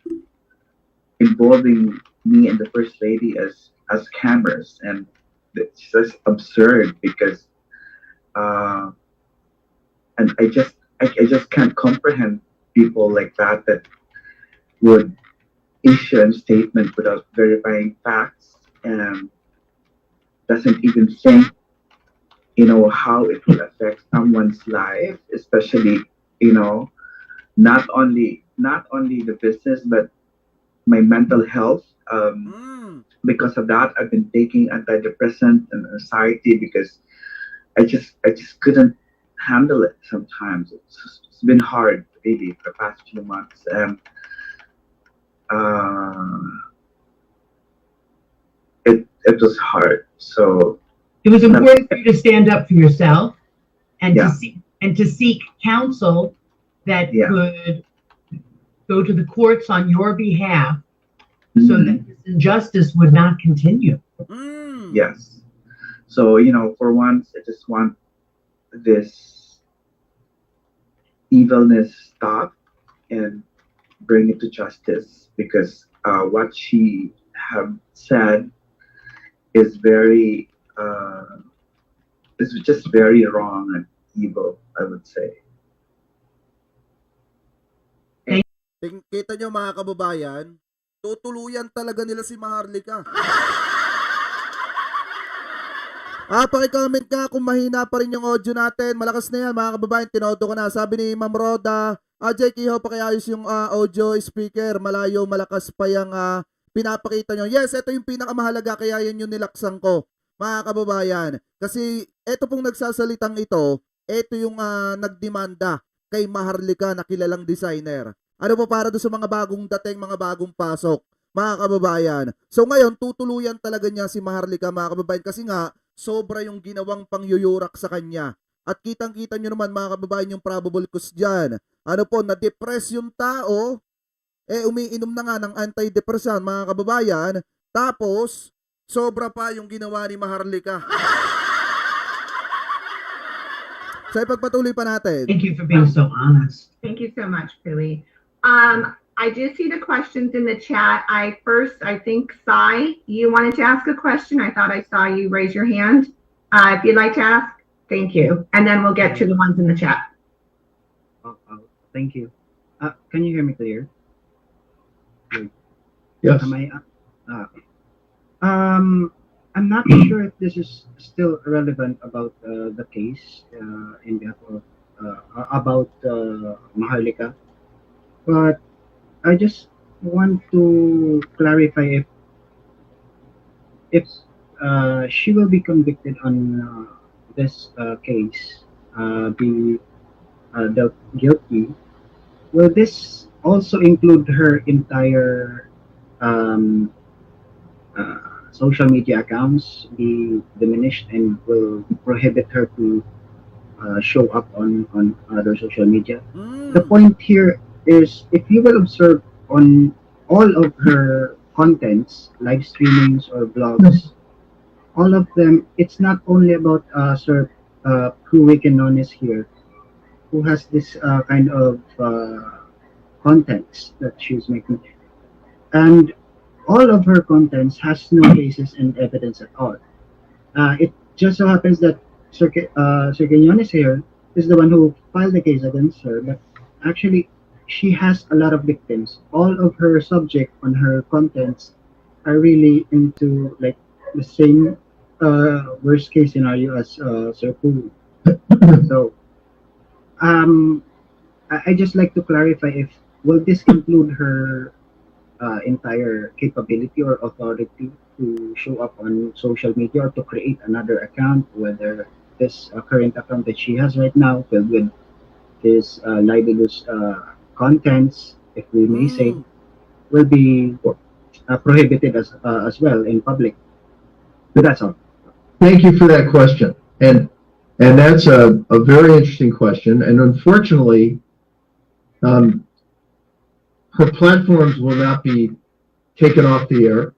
involving me and the First Lady as scammers, and it's just absurd because and I just can't comprehend people like that would issue a statement without verifying facts and doesn't even think, how it will affect someone's life, especially, not only the business but my mental health. Because of that, I've been taking antidepressant and anxiety because I just couldn't handle it sometimes. It's been hard really for the past few months. It was hard. So it was important for you to stand up for yourself and Yeah. to seek counsel that Yeah. could go to the courts on your behalf so that this injustice would not continue. Yes. So, for once, I just want this evilness stopped and bring it to justice because what she have said is just very wrong and evil, I would say. Kita nyo mga kababayan, tutuluyan talaga nila si Maharlika. Paki-comment ka kung mahina pa rin yung audio natin. Malakas na yan mga kababayan, tinodo ko na. Sabi ni Ma'am Roda, Jake, iho pakiayos yung audio speaker. Malayo, malakas pa yung pinapakita nyo. Yes, ito yung pinakamahalaga kaya yan yung nilaksan ko, mga kababayan. Kasi ito pong nagsasalitang ito yung nagdemanda kay Maharlika na kilalang designer. Ano po para doon sa mga bagong dating, mga bagong pasok, mga kababayan. So ngayon, tutuluyan talaga niya si Maharlika, mga kababayan, kasi nga, sobra yung ginawang pangyuyurak sa kanya. At kitang-kita nyo naman, mga kababayan, yung probable cause dyan. Ano po, na-depress yung tao, umiinom na nga ng antidepressant, mga kababayan, tapos, sobra pa yung ginawa ni Maharlika. So, ipagpatuloy pa natin. Thank you for being so honest. Thank you so much, Pui. I do see the questions in the chat. I think, Sai, you wanted to ask a question. I thought I saw you raise your hand. If you'd like to ask, thank you. And then we'll get to the ones in the chat. Thank you. Can you hear me clear? Yes. Am I? I'm not sure if this is still relevant about the case in behalf of about Maharlika, but I just want to clarify if she will be convicted on this case, be dealt guilty. Will this also include her entire social media accounts be diminished and will prohibit her to show up on other social media? The point here is, if you will observe on all of her contents, live streamings or blogs, all of them, it's not only about Sir Pui Ikinakasa here, who has this kind of contents that she's making, and all of her contents has no basis and evidence at all. It just so happens that Sir Ikinakasa here is the one who filed the case against her, but actually she has a lot of victims. All of her subject on her contents are really into like the same worst case scenario as Sir Pui. So I just like to clarify, if will this include her entire capability or authority to show up on social media or to create another account, whether this current account that she has right now filled with this libelous contents, if we may say, will be prohibited as well in public. So that's all. Thank you for that question. And that's a very interesting question. And unfortunately, her platforms will not be taken off the air.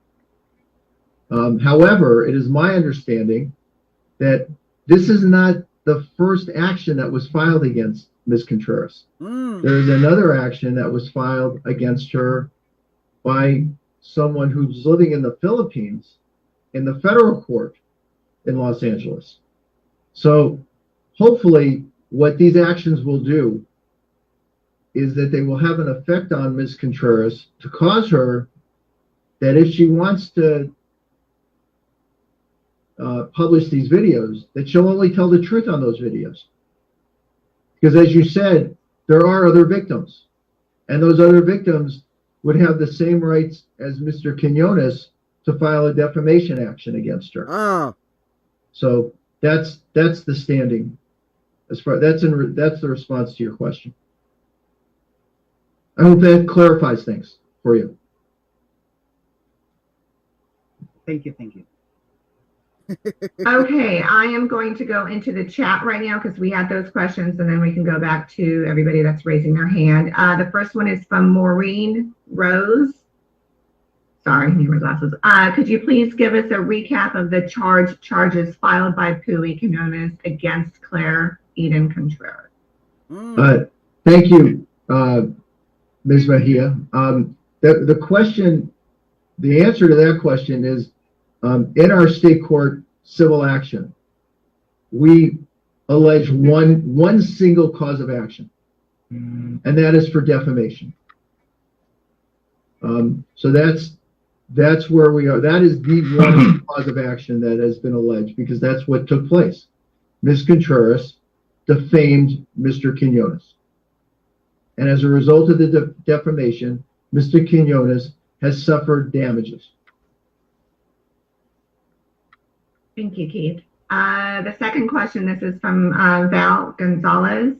However, it is my understanding that this is not the first action that was filed against Ms. Contreras. There is another action that was filed against her by someone who's living in the Philippines in the federal court in Los Angeles. So hopefully what these actions will do is that they will have an effect on Ms. Contreras to cause her that if she wants to publish these videos, that she'll only tell the truth on those videos. Because as you said, there are other victims, and those other victims would have the same rights as Mr. Quiñones to file a defamation action against her. So that's the standing. As far that's the response to your question. I hope that clarifies things for you. Thank you. Thank you. Okay, I am going to go into the chat right now because we had those questions, and then we can go back to everybody that's raising their hand. The first one is from Maureen Rose. Sorry, I need my glasses. Could you please give us a recap of the charges filed by Pui Ikinakasa against Claire Eden Contreras? Thank you, Ms. Mejia. The question, the answer to that question is, in our state court civil action, we allege one single cause of action, and that is for defamation. So that's where we are. That is the one cause of action that has been alleged, because that's what took place. Ms. Contreras defamed Mr. Quiñones. and as a result of the defamation, Mr. Quinones has suffered damages. Thank you, Keith. The second question, this is from Val Gonzalez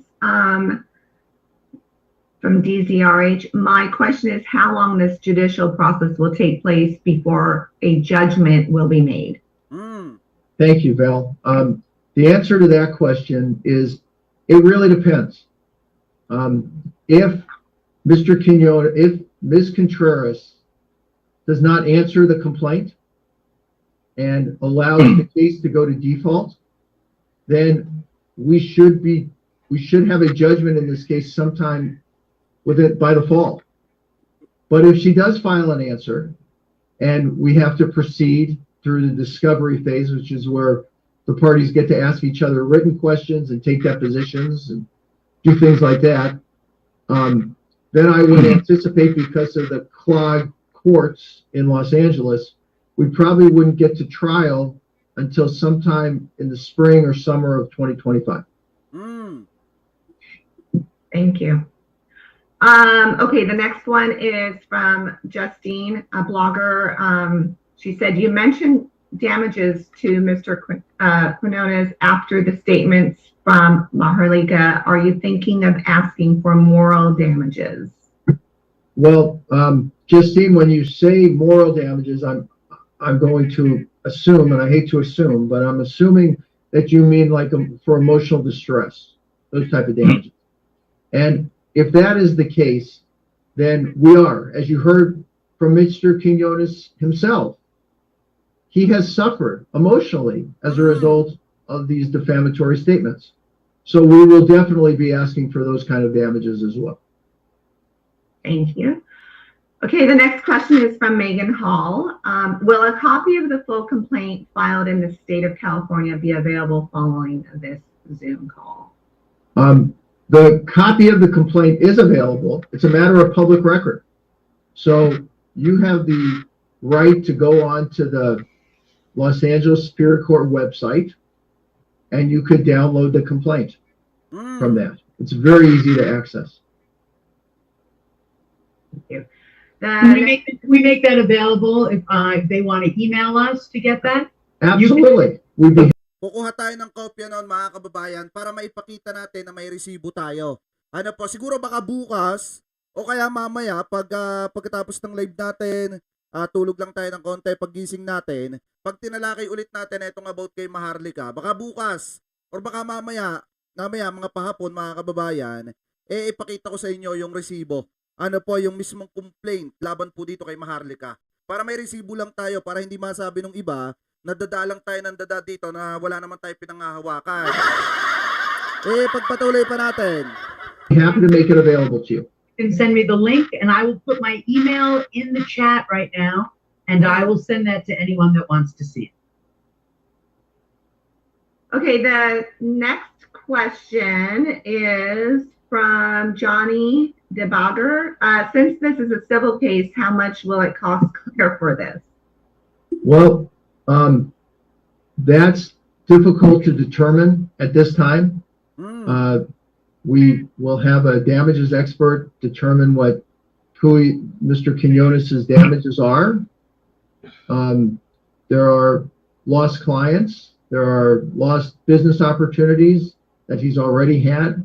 from DZRH. My question is how long this judicial process will take place before a judgment will be made? Thank you, Val. The answer to that question is it really depends. If Mr. Quinones, if Ms. Contreras does not answer the complaint and allows the case to go to default, then we should have a judgment in this case sometime by the fall. But if she does file an answer and we have to proceed through the discovery phase, which is where the parties get to ask each other written questions and take depositions and do things like that, then I would anticipate, because of the clogged courts in Los Angeles, we probably wouldn't get to trial until sometime in the spring or summer of 2025. Thank you. Okay, the next one is from Justine, a blogger. She said, you mentioned damages to Mr. Quinones after the statements from Maharlika. Are you thinking of asking for moral damages? Well, Justine, when you say moral damages, I'm going to assume, and I hate to assume, but I'm assuming that you mean like for emotional distress, those type of damages. And if that is the case, then we are, as you heard from Mr. Quinones himself, he has suffered emotionally as a result of these defamatory statements. So we will definitely be asking for those kind of damages as well. Thank you. Okay, the next question is from Megan Hall. Will a copy of the full complaint filed in the state of California be available following this Zoom call? The copy of the complaint is available. It's a matter of public record. So you have the right to go on to the Los Angeles Superior Court website, and you could download the complaint from that. It's very easy to access. Thank you. Can we make that available if they want to email us to get that? Absolutely. We'd be Kukuha tayo ng kopya noon, mga kababayan, para maipakita natin na may resibo tayo. Ano po, siguro baka bukas o kaya mamaya pagkatapos ng live natin, tulog lang tayo ng konti paggising natin. Pag tinalakay ulit natin itong about kay Maharlika, baka bukas or baka mamaya mga pahapon, mga kababayan, ipakita ko sa inyo yung resibo. Ano po, yung mismong complaint laban po dito kay Maharlika. Para may resibo lang tayo, para hindi masabi ng iba, nadadalang tayo ng dada dito na wala naman tayo pinangahawakan. Pagpatuloy pa natin. happy to make it available to you. You can send me the link, and I will put my email in the chat right now, and I will send that to anyone that wants to see it. Okay, the next question is from Johnny DeBagger. Since this is a civil case, how much will it cost clear for this? Well, that's difficult to determine at this time. We will have a damages expert determine what Mr. Quinones' damages are. There are lost clients. There are lost business opportunities that he's already had.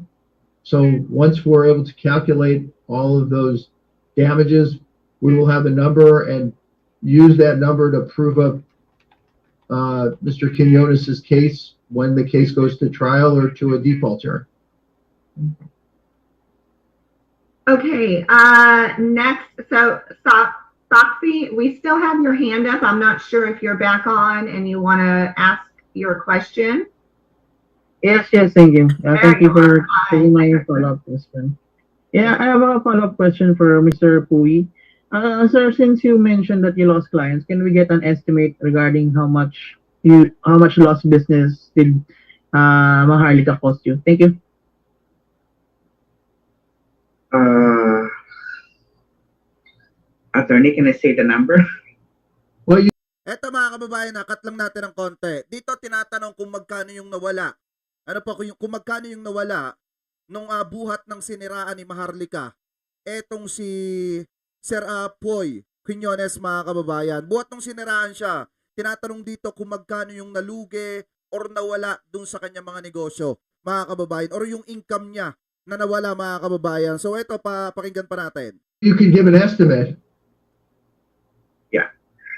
So once we're able to calculate all of those damages, we will have a number and use that number to prove up Mr. Quinones' case when the case goes to trial or to a default hearing. Okay, next, so Foxy, we still have your hand up. I'm not sure if you're back on and you want to ask your question. Yes, thank you. Thank you for taking my follow-up question. Yeah, I have a follow-up question for Mr. Pui. Sir, since you mentioned that you lost clients, can we get an estimate regarding how much lost business did Maharlika cost you? Thank you. Attorney, can I say the number? Well, Eto mga kababayan, cut lang natin ng konti. Dito tinatanong kung magkano yung nawala. Ano po, kung magkano yung nawala, nung buhat ng siniraan ni Maharlika, etong si Sir Poy Quiñones, mga kababayan. Buhat nung siniraan siya, tinatanong dito kung magkano yung nalugi or nawala dun sa kanya mga negosyo, mga kababayan, or yung income niya na nawala, mga kababayan. So ito, pakinggan pa natin. You can give an estimate. Yeah.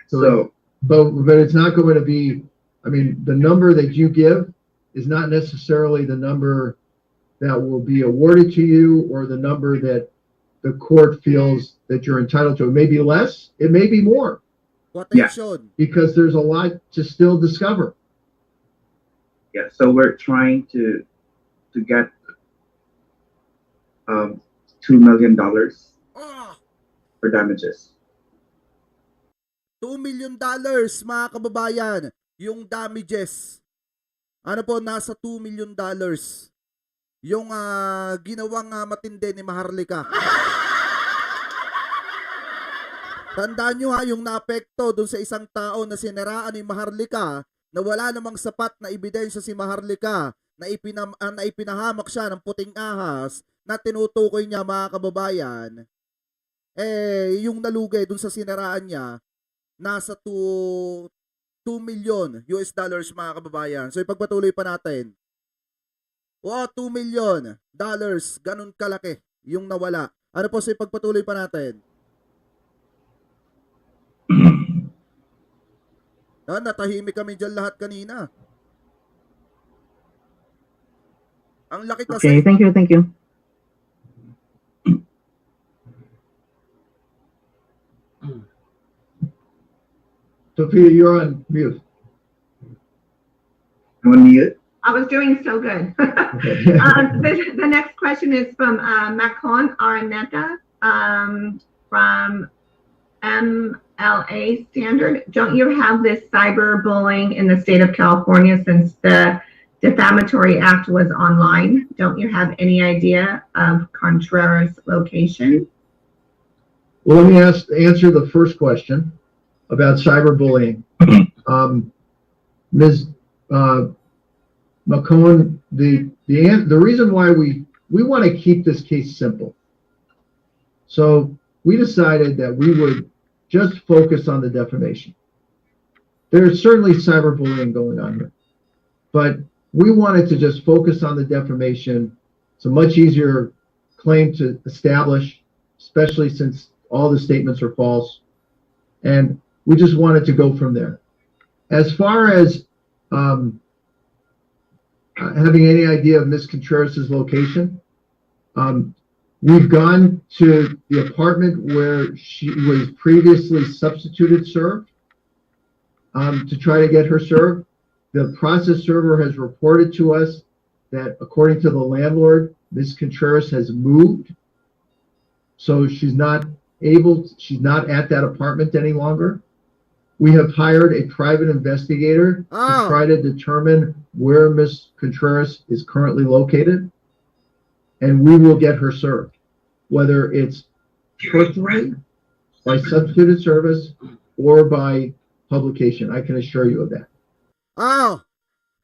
So, but it's not going to be, I mean, the number that you give is not necessarily the number that will be awarded to you or the number that the court feels that you're entitled to. It may be less, it may be more. Quotation. Because there's a lot to still discover. Yeah, so we're trying to get $2 million for damages. $2 million, mga kababayan, yung damages. Ano po, nasa $2 million. Yung ginawang matindi ni Maharlika. Tandaan nyo yung naapekto dun sa isang tao na siniraan ni Maharlika na wala namang sapat na ebidensya si Maharlika na ipinahamak siya ng puting ahas na tinutukoy niya, mga kababayan. Yung nalugi dun sa siniraan niya, nasa $2 million, mga kababayan. So ipagpatuloy pa natin. 2 million dollars, ganun kalaki yung nawala. Ano po, so ipagpatuloy pa natin. Natahimik kami dyan lahat kanina. Ang laki kasi. Okay, thank you. Sophia, you're on mute. I'm on mute. I was doing so good. The next question is from Macon Araneta from MLA Standard. Don't you have this cyberbullying in the state of California since the Defamatory Act was online? Don't you have any idea of Contreras' location? Well, let me answer the first question about cyberbullying. Ms. McCone, the reason why we want to keep this case simple. So we decided that we would just focus on the defamation. There's certainly cyberbullying going on here, but we wanted to just focus on the defamation. It's a much easier claim to establish, especially since all the statements are false. And we just wanted to go from there. As far as having any idea of Ms. Contreras' location, we've gone to the apartment where she was previously substituted served to try to get her served. The process server has reported to us that according to the landlord, Ms. Contreras has moved. So she's not at that apartment any longer. We have hired a private investigator to try to determine where Ms. Contreras is currently located, and we will get her served, whether it's personally, by substituted service, or by publication. I can assure you of that.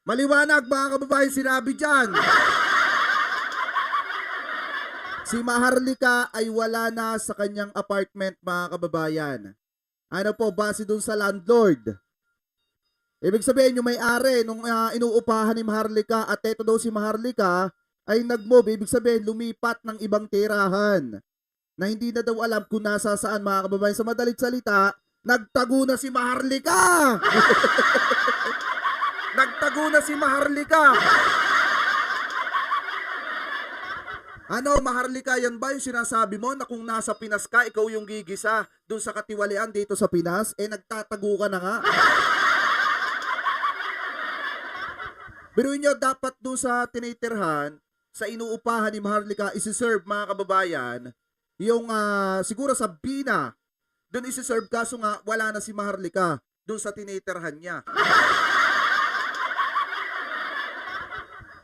Maliwanag, mga kababayan, sinabi dyan. Si Maharlika ay wala na sa kanyang apartment, mga kababayan. Ano po, base dun sa landlord. Ibig sabihin, yung may-ari nung inuupahan ni Maharlika at eto daw si Maharlika ay nag-move. Ibig sabihin, lumipat ng ibang tirahan na hindi na daw alam kung nasa saan, mga kababayan. Sa madalit salita, nagtago na si Maharlika! Nagtago na si Maharlika! Ano, Maharlika, yan ba yung sinasabi mo na kung nasa Pinas ka, ikaw yung gigisa dun sa katiwalian dito sa Pinas? Nagtatago ka na nga. Biruin nyo, dapat dun sa tinitirhan, sa inuupahan ni Maharlika, isi-serve, mga kababayan, yung siguro sa Bina, dun isi-serve, kaso nga wala na si Maharlika dun sa tinitirhan niya.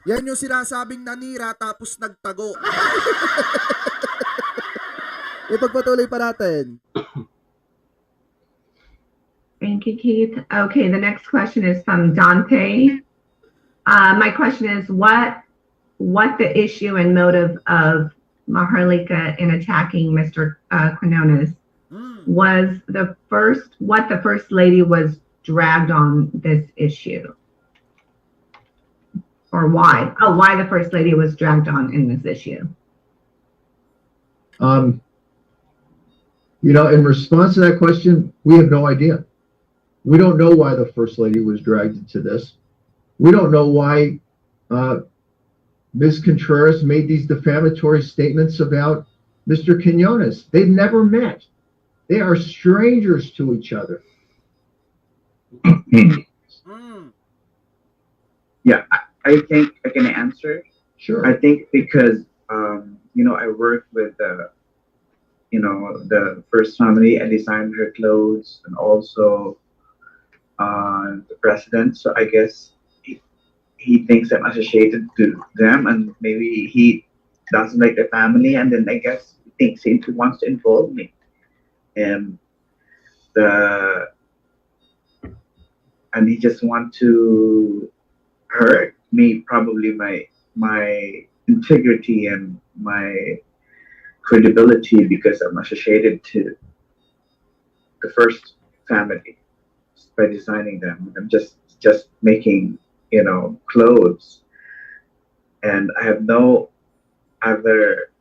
Yan yung sinasabing nanira tapos nagtago. Ipagpatuloy pa natin. Thank you, Keith. Okay, the next question is from Dante. My question is, what what the issue and motive of Maharlika in attacking Mr. Quinones was what the first lady was dragged on this issue, or why the first lady was dragged on in this issue. You know, in response to that question, we have no idea. We don't know why the First Lady was dragged into this. We don't know why Ms. Contreras made these defamatory statements about Mr. Quinones. They've never met. They are strangers to each other. Yeah, I think I can answer. Sure. I think because, you know, I worked with you know, the first family. I designed her clothes and also the president. So I guess he thinks I'm associated to them, and maybe he doesn't like the family, and then I guess he thinks he wants to involve me. And he just want to hurt me, probably my integrity and my credibility, because I'm associated to the first family by designing them. I'm just making, you know, clothes, and I have no other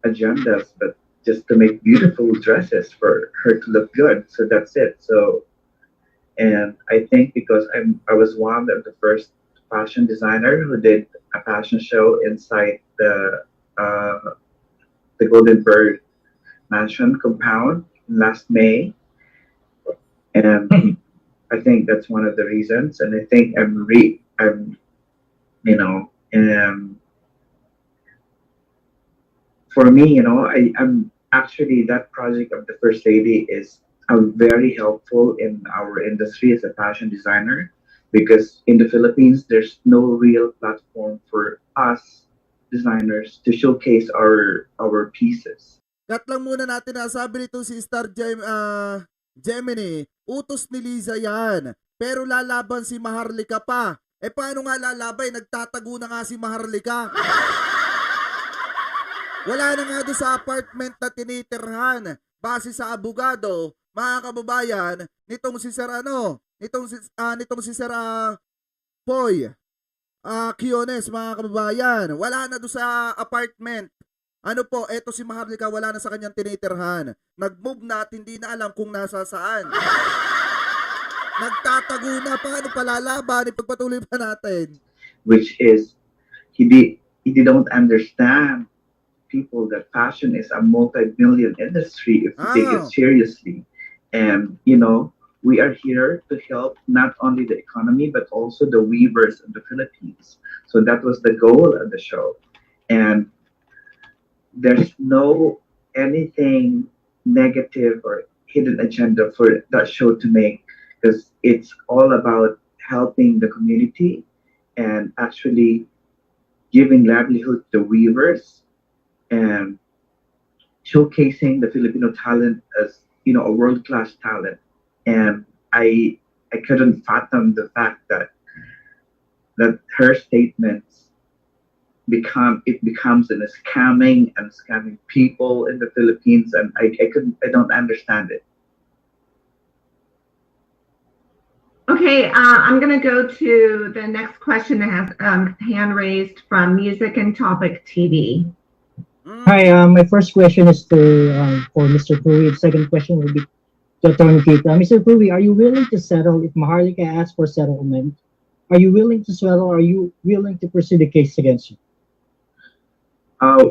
agendas but just to make beautiful dresses for her to look good. So that's it. So, and I think because I was one of the first fashion designer who did a fashion show inside the Golden Bird Mansion compound last May, and I think that's one of the reasons. And I think I'm you know, for me, you know, I'm actually, that project of the First Lady is very helpful in our industry as a fashion designer, because in the Philippines, there's no real platform for us designers to showcase our pieces. Cut lang muna natin na sabi nito si Star Gemini, utos ni Liza yan. Pero lalaban si Maharlika pa. Eh paano nga lalabay? Nagtatago na nga si Maharlika. Wala na nga doon sa apartment na tinitirhan. Base sa abogado, mga kababayan, nitong si Sir nitong si Sir Poy Quinones, mga kababayan. Wala na doon sa apartment. Ano po, eto si Maharlika, wala na sa kanyang tinitirhan. Nag-move na at hindi na alam kung nasa saan. Nagtatago na, paano palalaban? Ipagpatuloy pa natin. Which is, he don't understand people that fashion is a multi-billion industry if you take it seriously. And, you know, we are here to help not only the economy, but also the weavers of the Philippines. So that was the goal of the show. And there's no anything negative or hidden agenda for that show to make, because it's all about helping the community and actually giving livelihood to weavers and showcasing the Filipino talent as, you know, a world-class talent. And I couldn't fathom the fact that her statements becomes a scamming people in the Philippines, and I don't understand it. Okay, I'm going to go to the next question that has hand raised from Music and Topic TV. Hi, my first question is for Mr. Pui. The second question will be to Attorney Kate. Mr. Pui, are you willing to settle if Maharlika asks for settlement? Are you willing to settle? Are you willing to pursue the case against you?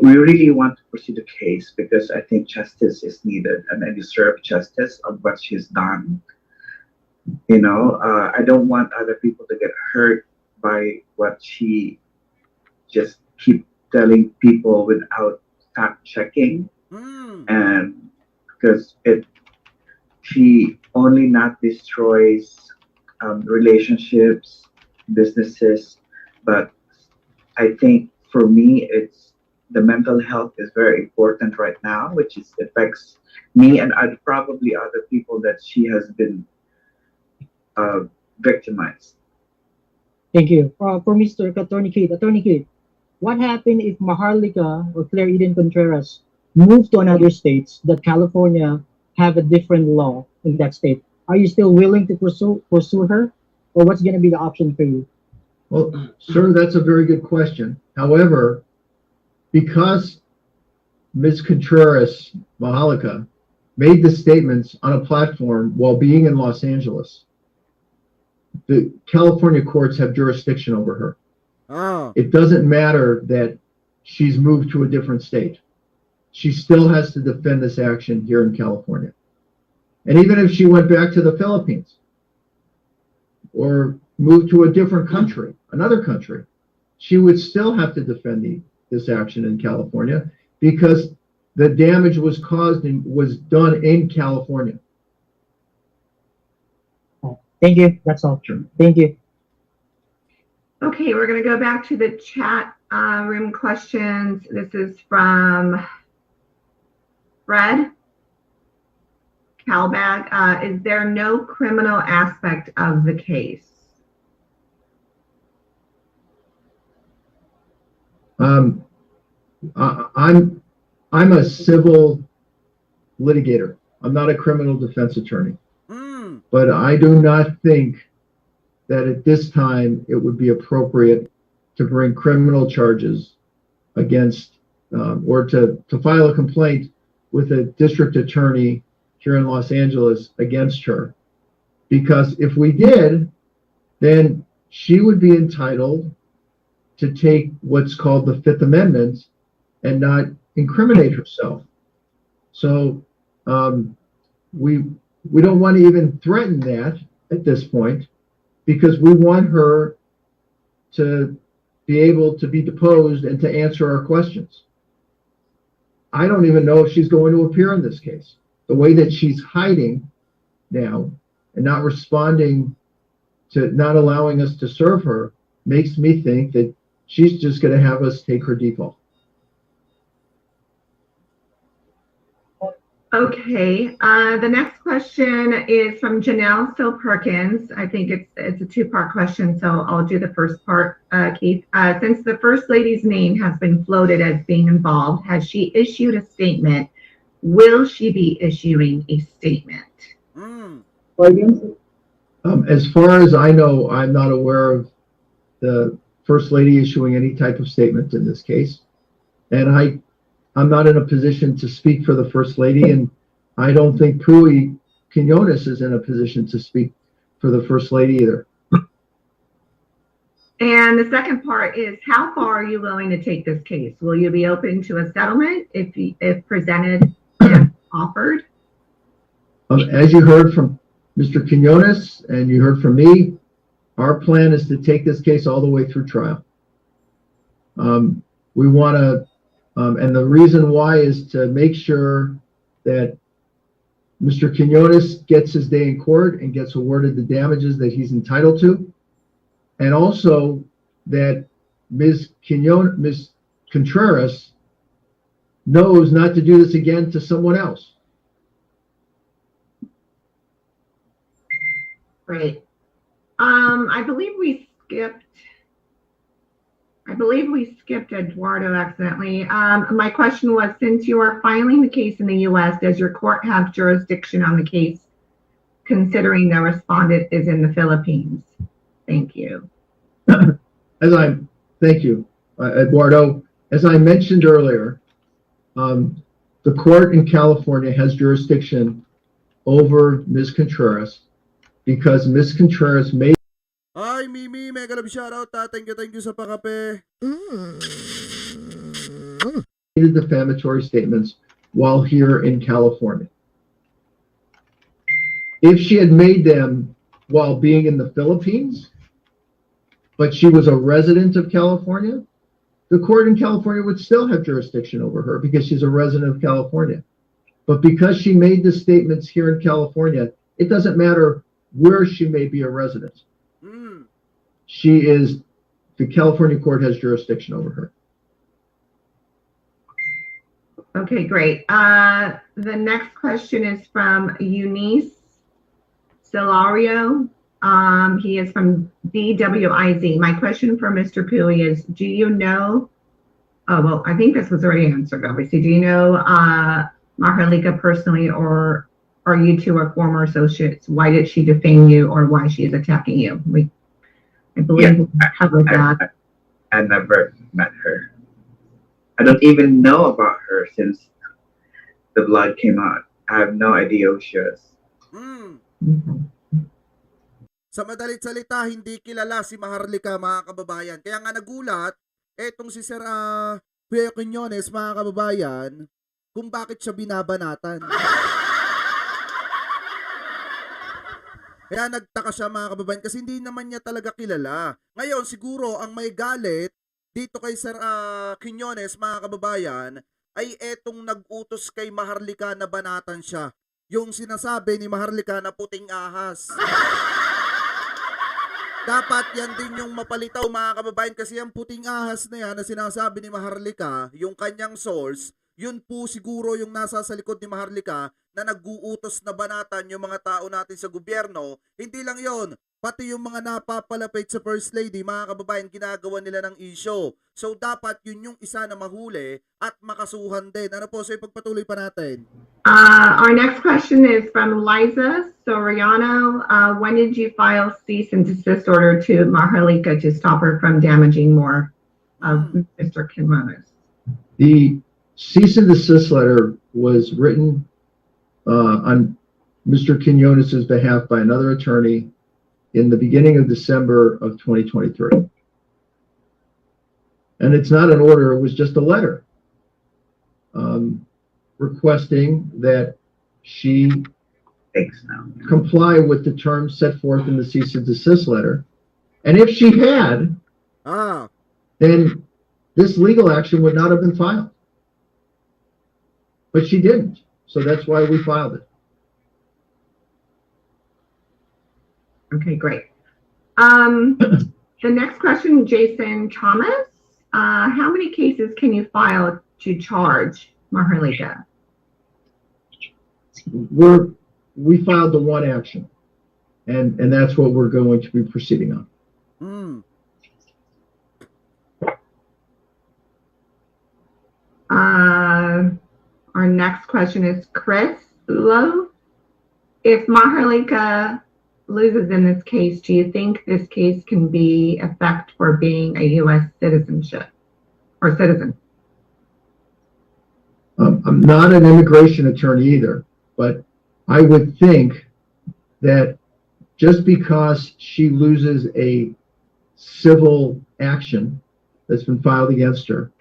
We really want to pursue the case because I think justice is needed, and I deserve justice of what she's done. You know, I don't want other people to get hurt by what she just keep telling people without fact checking, and because she only not destroys relationships, businesses, but I think for me it's the mental health is very important right now, which affects me and probably other people that she has been victimized. Thank you. For Mr. Attorney Kate, what happened if Maharlika or Claire Eden Contreras move to another states that California have a different law in that state? Are you still willing to pursue her, or what's going to be the option for you? Well, sir, that's a very good question. However, because Ms. Contreras Maharlika made the statements on a platform while being in Los Angeles, the California courts have jurisdiction over her. It doesn't matter that she's moved to a different state. She still has to defend this action here in California. And even if she went back to the Philippines or moved to a different country, another country, she would still have to defend this action in California because the damage was caused and was done in California. Thank you. That's all. Sure. Thank you. Okay, we're going to go back to the chat room questions. This is from Fred Calbag. Is there no criminal aspect of the case? I'm a civil litigator. I'm not a criminal defense attorney. But I do not think that at this time it would be appropriate to bring criminal charges against or to file a complaint with a district attorney here in Los Angeles against her. Because if we did, then she would be entitled to take what's called the Fifth Amendment and not incriminate herself. So we don't want to even threaten that at this point because we want her to be able to be deposed and to answer our questions. I don't even know if she's going to appear in this case. The way that she's hiding now and not responding to not allowing us to serve her makes me think that she's just going to have us take her default. Okay, the next question is from Janelle Still Perkins. I think it's a two-part question, so I'll do the first part, Keith. Since the First Lady's name has been floated as being involved, has she issued a statement? Will she be issuing a statement? As far as I know, I'm not aware of the First Lady issuing any type of statement in this case. And I'm not in a position to speak for the First Lady, and I don't think Pui Quinones is in a position to speak for the First Lady either. And the second part is, how far are you willing to take this case? Will you be open to a settlement if presented and offered? As you heard from Mr. Quinones and you heard from me, our plan is to take this case all the way through trial. We want to and the reason why is to make sure that Mr. Quinones gets his day in court and gets awarded the damages that he's entitled to. And also that Ms. Contreras knows not to do this again to someone else. Great. I believe we skipped Eduardo accidentally. My question was, since you are filing the case in the U.S., does your court have jurisdiction on the case, considering the respondent is in the Philippines? Thank you. Thank you, Eduardo. As I mentioned earlier, the court in California has jurisdiction over Ms. Contreras because Ms. Contreras made Ay, Mimi, mega love shoutout. Thank you sa pakape. defamatory statements while here in California. If she had made them while being in the Philippines, but she was a resident of California, the court in California would still have jurisdiction over her because she's a resident of California. But because she made the statements here in California, it doesn't matter where she may be a resident. The California court has jurisdiction over her. Okay, great. The next question is from Eunice Celario. He is from DWIZ. My question for Mr. Pooley is, do you know, oh, well, I think this was already answered, obviously. Do you know Maharlika personally, or are you two are former associates? Why did she defame you, or why she is attacking you? I believe we covered that. I never met her. I don't even know about her since the blood came out. I have no idea who she is. Sa madalit salita, hindi kilala si Maharlika, mga kababayan. Kaya nga nagulat, etong si Sir Kuya Quiñones, mga kababayan, kung bakit siya binabanatan. Kaya nagtaka siya, mga kababayan, kasi hindi naman niya talaga kilala. Ngayon, siguro, ang may galit dito kay Sir Quiñones, mga kababayan, ay etong nag-utos kay Maharlika na banatan siya. Yung sinasabi ni Maharlika na puting ahas. Dapat yan din yung mapalitaw, mga kababayan, kasi yung puting ahas na yan na sinasabi ni Maharlika, yung kanyang source, yun po siguro yung nasa sa likod ni Maharlika na nag-uutos na banatan yung mga tao natin sa gobyerno. Hindi lang yon, pati yung mga napapalapit sa First Lady, mga kababayan, ginagawa nila ng issue. So dapat yun yung isa na mahuli at makasuhan din. Ano po, so ipagpatuloy pa natin. Our next question is from Liza Soriano. When did you file cease and desist order to Maharlika to stop her from damaging more of Mr. Quiñones? The cease and desist letter was written on Mr. Quiñones' behalf by another attorney in the beginning of December of 2023. And it's not an order, it was just a letter requesting that she comply with the terms set forth in the cease and desist letter. And if she had, then this legal action would not have been filed. But she didn't. So that's why we filed it. Okay, great. The next question, Jason Thomas. How many cases can you file to charge Maharlika? We filed the one action, and that's what we're going to be proceeding on. Our next question is Chris Ulo. If Maharlika loses in this case, do you think this case can be effect for being a U.S. citizenship or citizen? I'm not an immigration attorney either, but I would think that just because she loses a civil action that's been filed against her,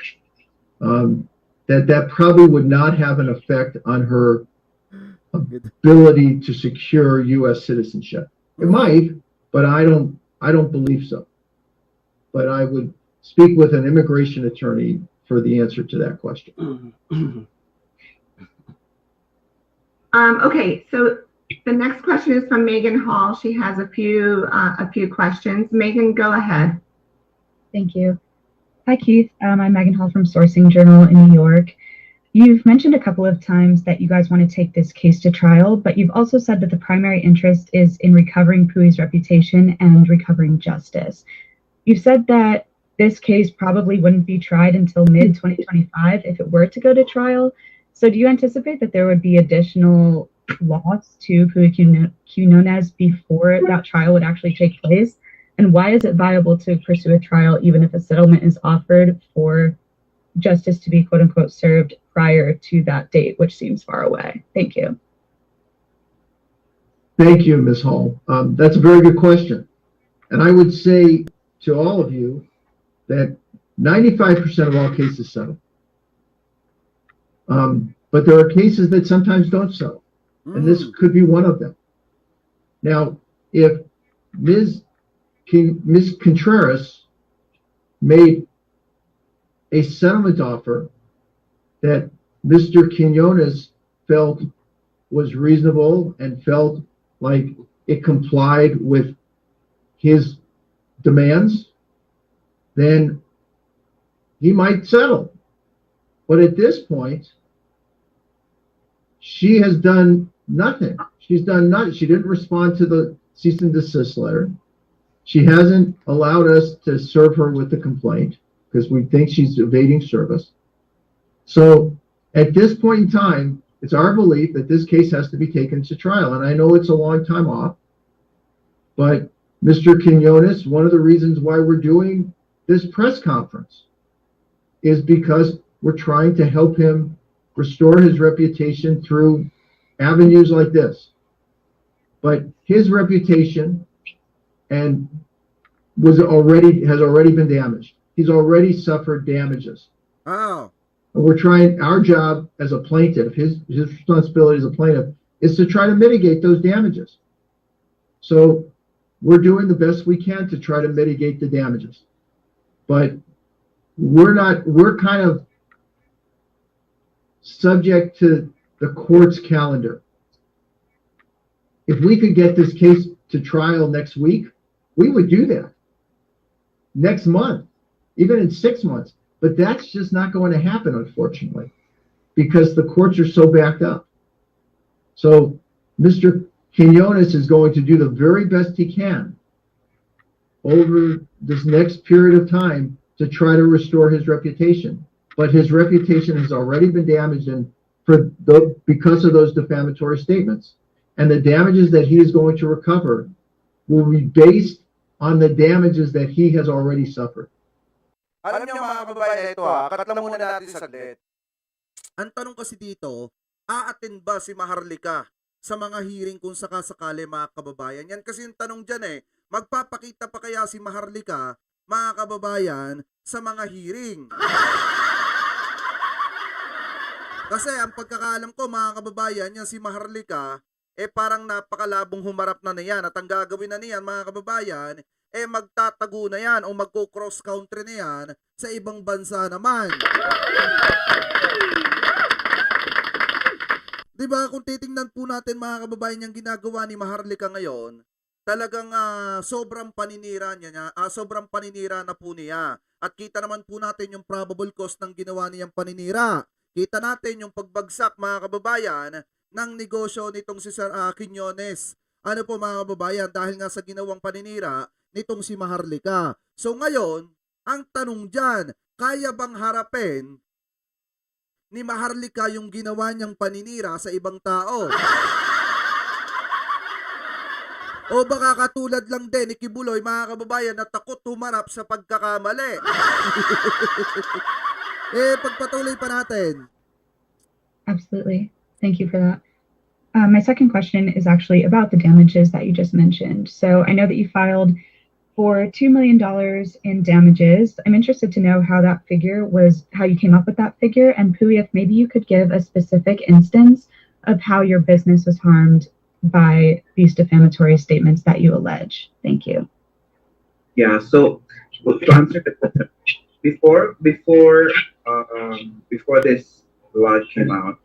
that probably would not have an effect on her ability to secure U.S. citizenship. It might, but I don't believe so. But I would speak with an immigration attorney for the answer to that question. Okay, so the next question is from Megan Hall. She has a few questions. Megan, go ahead. Thank you. Hi, Keith. I'm Megan Hall from Sourcing Journal in New York. You've mentioned a couple of times that you guys want to take this case to trial, but you've also said that the primary interest is in recovering Puyi's reputation and recovering justice. You've said that this case probably wouldn't be tried until mid-2025 if it were to go to trial. So do you anticipate that there would be additional loss to Puyi Quiñones before that trial would actually take place? And why is it viable to pursue a trial even if a settlement is offered for justice to be quote unquote served prior to that date, which seems far away? Thank you. Thank you, Ms. Hall. That's a very good question. And I would say to all of you that 95% of all cases settle. But there are cases that sometimes don't settle. And this could be one of them. Now, if Ms. Contreras made a settlement offer that Mr. Quiñones felt was reasonable and felt like it complied with his demands, then he might settle. But at this point, she has done nothing. She's done nothing. She didn't respond to the cease and desist letter. She hasn't allowed us to serve her with the complaint because we think she's evading service. So at this point in time, it's our belief that this case has to be taken to trial. And I know it's a long time off, but Mr. Quinones, one of the reasons why we're doing this press conference is because we're trying to help him restore his reputation through avenues like this. But his reputation has already been damaged. He's already suffered damages. Oh. And we're trying, our job as a plaintiff, his responsibility as a plaintiff is to try to mitigate those damages. So we're doing the best we can to try to mitigate the damages. But we're kind of subject to the court's calendar. If we could get this case to trial next week, we would do that. Next month, even in 6 months. But that's just not going to happen, unfortunately, because the courts are so backed up. So Mr. Quinones is going to do the very best he can over this next period of time to try to restore his reputation. But his reputation has already been damaged because of those defamatory statements. And the damages that he is going to recover will be based on the damages that he has already suffered. Alam niyo mga kababayan, ito katlang muna natin saglit. Ang tanong kasi dito, aattend ba si Maharlika sa mga hearing kung sakasakali mga kababayan? Yan kasi yung tanong dyan magpapakita pa kaya si Maharlika, mga kababayan, sa mga hearing? Kasi ang pagkakaalam ko mga kababayan, yan si Maharlika, parang napakalabong humarap na niyan at ang gagawin na niyan mga kababayan, magtatago na yan o magko-cross country na yan sa ibang bansa naman. Diba kung titingnan po natin mga kababayan yung ginagawa ni Maharlika ngayon, talagang sobrang paninira niya, sobrang paninira na po niya. At kita naman po natin yung probable cause ng ginawa niyang paninira. Kita natin yung pagbagsak mga kababayan ng negosyo nitong si Sir Quinones. Ano po mga kababayan, dahil nga sa ginawang paninira nitong si Maharlika. So ngayon, ang tanong dyan, kaya bang harapin ni Maharlika yung ginawa niyang paninira sa ibang tao? O baka katulad lang din ni QUIBOLOY mga kababayan na takot humarap sa pagkakamali? Pagpatuloy pa natin. Absolutely. Thank you for that. My second question is actually about the damages that you just mentioned. So I know that you filed for $2 million in damages. I'm interested to know how that figure was, how you came up with that figure. And Pui, if maybe you could give a specific instance of how your business was harmed by these defamatory statements that you allege. Thank you. Yeah, so to answer the question, before this law came out,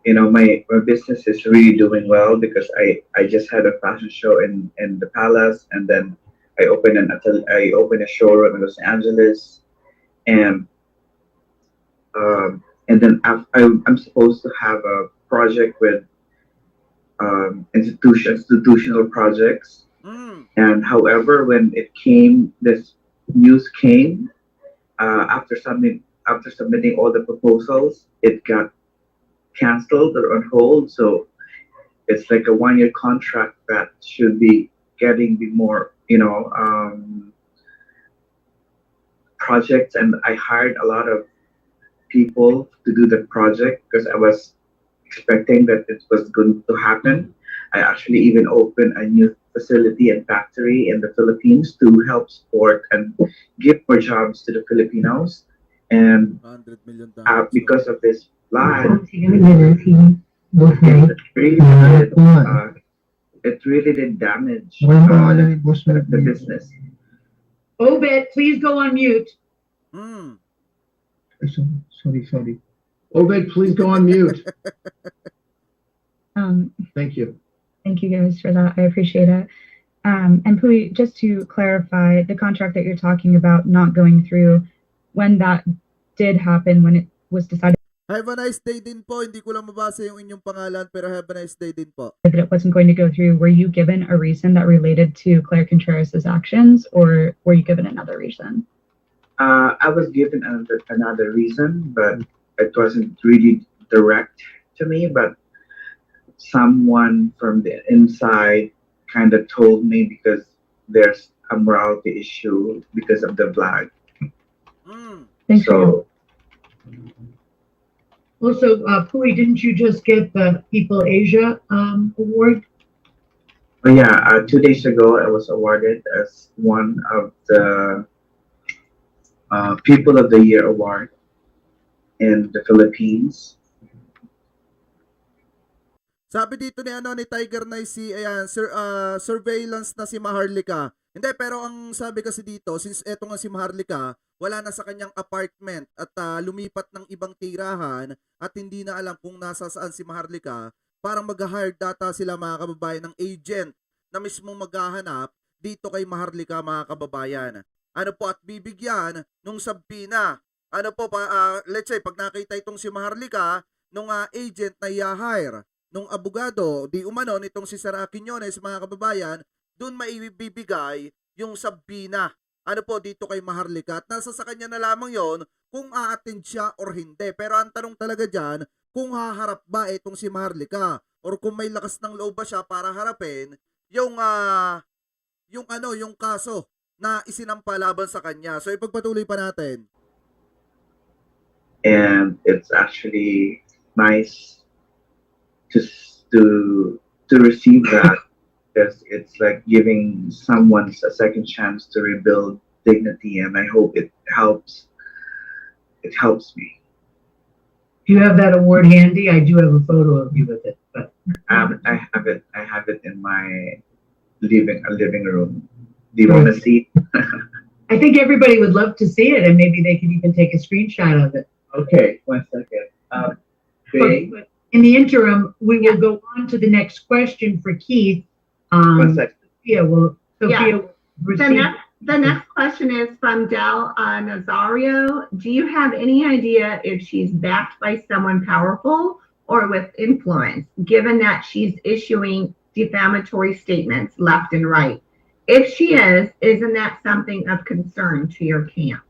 you know, my business is really doing well because I just had a fashion show in the Palace, and then I opened a showroom in Los Angeles, and then I'm supposed to have a project with institutional projects. And however, when this news came after submitting all the proposals, it got canceled or on hold. So it's like a 1-year contract that should be getting more, projects. And I hired a lot of people to do the project because I was expecting that it was going to happen. I actually even opened a new facility and factory in the Philippines to help support and give more jobs to the Filipinos. And because of this lie, it really did damage the business. Obed, please go on mute. Sorry. Obed, please go on mute. Thank you. Thank you guys for that. I appreciate it. And Pui, just to clarify, the contract that you're talking about not going through, when that did happen, when it was decided Have a nice day din po. Hindi ko lang mabasa yung inyong pangalan, pero have a nice day din po. That it wasn't going to go through. Were you given a reason that related to Claire Contreras' actions, or were you given another reason? I was given another reason, but it wasn't really direct to me, but someone from the inside kind of told me because there's a morality issue because of the vlog. Thanks for Also, Pui, didn't you just get the People Asia award? Oh yeah, 2 days ago I was awarded as one of the People of the Year award in the Philippines. Sabi dito ni Tiger Nice, ayan, surveillance na si Maharlika. Hindi, pero ang sabi kasi dito, since eto nga si Maharlika, wala na sa kanyang apartment at lumipat ng ibang tirahan at hindi na alam kung nasa saan si Maharlika, parang mag-hire data sila mga kababayan ng agent na mismong maghahanap dito kay Maharlika mga kababayan. Ano po at bibigyan nung sabina. Ano po, let's say, pag nakita itong si Maharlika, nung agent na i-hire, nung abogado, di umano nitong si Sara Quiñones mga kababayan, doon maibibigay yung sabina. Ano po dito kay Maharlika at nasa sa kanya na lamang yon kung a-attend siya or hindi. Pero ang tanong talaga dyan, kung haharap ba itong si Maharlika or kung may lakas ng loob ba siya para harapin yung kaso na isinampa laban sa kanya. So ipagpatuloy pa natin. And it's actually nice to receive that. Because it's like giving someone a second chance to rebuild dignity, and I hope it helps. It helps me. Do you have that award handy? I do have a photo of you with it, but I have it in my living room. Do you want to see? I think everybody would love to see it, and maybe they could even take a screenshot of it. Okay, 1 second. But in the interim, we will go on to the next question for Keith. 1 second. Sophia The next question is from Del Nazario. Do you have any idea if she's backed by someone powerful or with influence, given that she's issuing defamatory statements left and right? If she is, isn't that something of concern to your camp?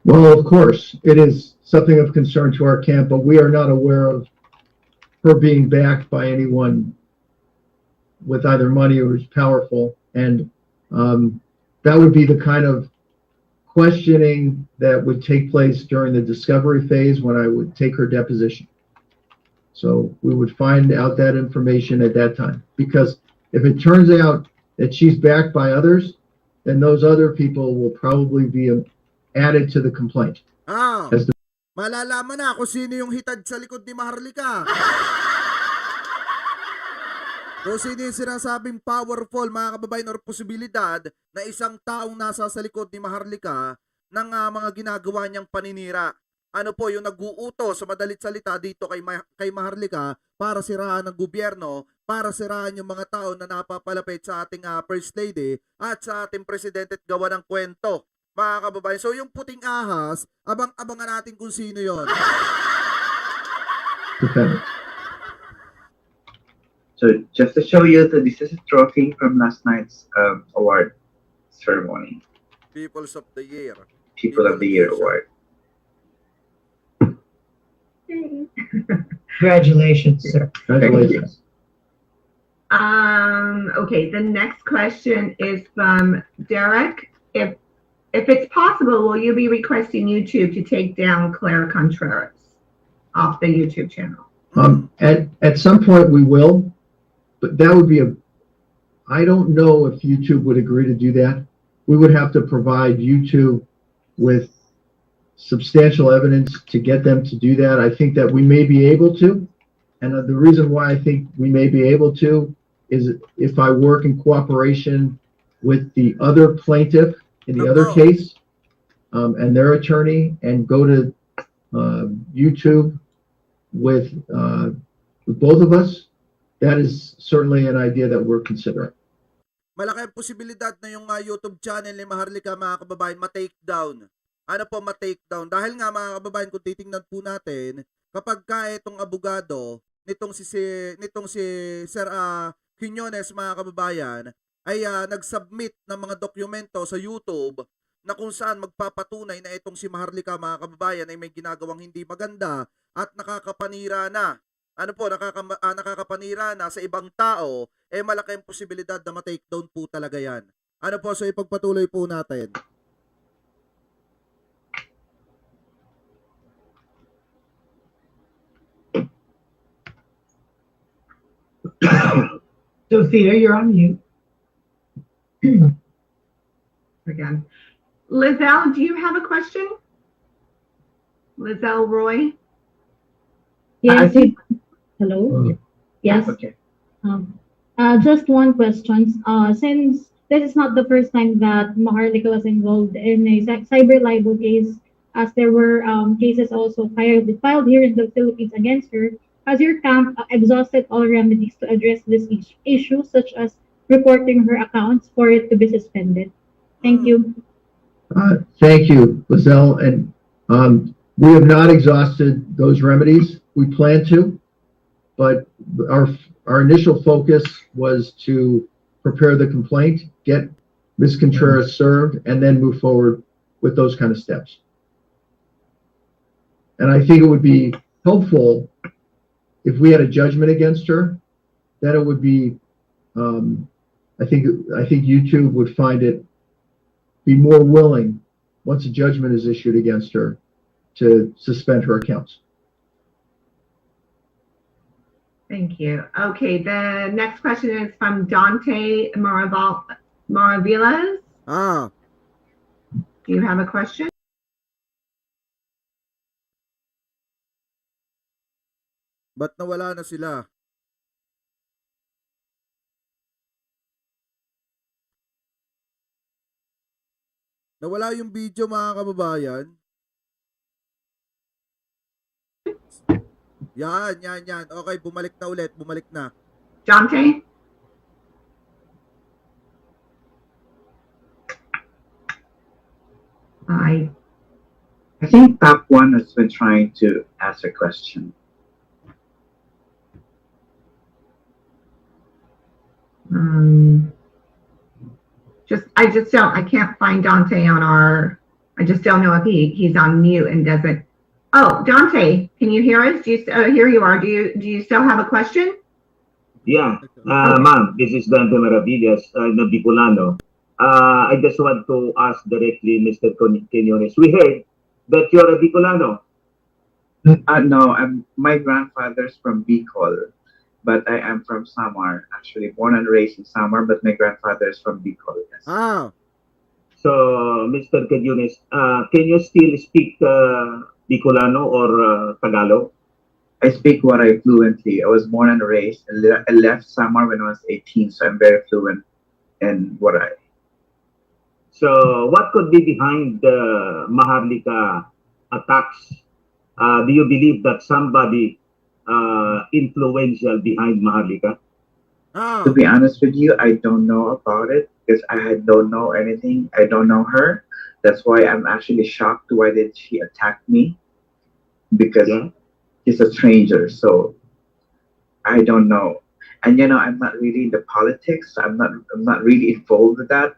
Well, of course, it is something of concern to our camp, but we are not aware of her being backed by anyone with either money or is powerful. And that would be the kind of questioning that would take place during the discovery phase when I would take her deposition. So we would find out that information at that time. Because if it turns out that she's backed by others, then those other people will probably be added to the complaint. Malalaman na kung sino yung hitad sa likod ni Maharlika. Kung sino yung sinasabing powerful mga kababayan or posibilidad na isang taong nasa sa likod ni Maharlika ng mga ginagawa niyang paninira. Ano po yung nag-uuto sa madalit salita dito kay Maharlika para siraan ng gobyerno, para siraan yung mga tao na napapalapit sa ating First Lady at sa ating Presidente at gawa ng kwento. Mga kababayan, so yung puting ahas, abang-abangan natin kung sino yon. So just to show you that this is a trophy from last night's award ceremony. Peoples of the Year. People of the Year award. Congratulations, sir. Congratulations. Okay, the next question is from Derek. If it's possible, will you be requesting YouTube to take down Claire Contreras off the YouTube channel? At some point we will, but that would be I don't know if YouTube would agree to do that. We would have to provide YouTube with substantial evidence to get them to do that. I think that we may be able to, and the reason why I think we may be able to is if I work in cooperation with the other plaintiff in the other case and their attorney, and go to YouTube with both of us. That is certainly an idea that we're considering. Malaki ang posibilidad na yung YouTube channel ni Maharlika mga kababayan ma-take down. ma-take down. Dahil nga mga kababayan, kung titingnan po natin, kapag ka itong abogado nitong si Sir Quiñones, mga kababayan, ay nag-submit ng mga dokumento sa YouTube na kung saan magpapatunay na itong si Maharlika, mga kababayan, ay may ginagawang hindi maganda at nakakapanira na nakakapanira na sa ibang tao, malaki ang posibilidad na ma-take down po talaga yan. So ipagpatuloy po natin. Sophia, you're on mute. Again. Lizelle, do you have a question? Lizelle Roy? Yes. Hello? Yes. Okay. Just one question. Since this is not the first time that Maharlika was involved in a cyber libel case, as there were cases also filed here in the Philippines against her, has your camp exhausted all remedies to address this issue, such as reporting her accounts for it to be suspended? Thank you. Thank you, Lizelle. And we have not exhausted those remedies. We plan to, but our initial focus was to prepare the complaint, get Ms. Contreras served, and then move forward with those kind of steps. And I think it would be helpful if we had a judgment against her. Then it would be, I think YouTube would find it be more willing, once a judgment is issued against her, to suspend her accounts. Thank you. Okay, the next question is from Dante Maravillas. Do you have a question? Ba't nawala na sila? Nawala yung video, mga kababayan. Yan. Okay, bumalik na ulit. Bumalik na. Dante? I think Top One has been trying to ask a question. I can't find Dante on I just don't know if he's on mute and doesn't. Oh, Dante, can you hear us? Here you are. Do you still have a question? Yeah, ma'am, this is Dante Maravillas, no Bicolano. I just want to ask directly, Mr. Quiñones. We heard that you're a Bicolano. No, my grandfather's from Bicol, but I am from Samar. Actually, born and raised in Samar, but my grandfather is from Bicol. Yes. So, Mr. Quiñones, can you still speak Bicolano or Tagalog? I speak Waray fluently. I was born and raised. I left Samar when I was 18, so I'm very fluent in Waray. So, what could be behind the Maharlika attacks? Do you believe that somebody influential behind Maharlika? To be honest with you, I don't know about it because I don't know anything. I don't know her. That's why I'm actually shocked. Why did she attack me? Because she's a stranger, so I don't know. And I'm not really into politics. I'm not really involved with that.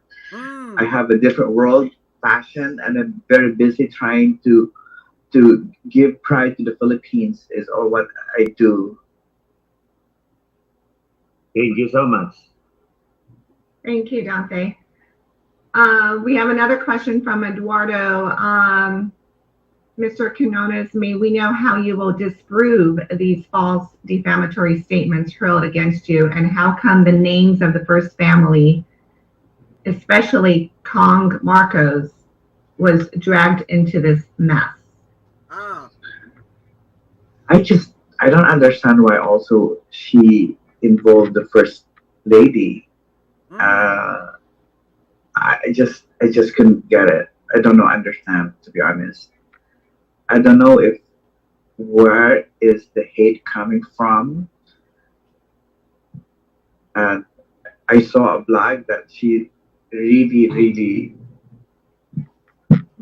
I have a different world passion, and I'm very busy trying to give pride to the Philippines is all what I do. Thank you so much. Thank you, Dante. We have another question from Eduardo. Mr. Quiñones, may we know how you will disprove these false defamatory statements hurled against you, and how come the names of the first family, especially Kong Marcos, was dragged into this mess? I don't understand why also she involved the first lady. I just couldn't get it. I don't understand, to be honest. I don't know where is the hate coming from. And I saw a blog that she really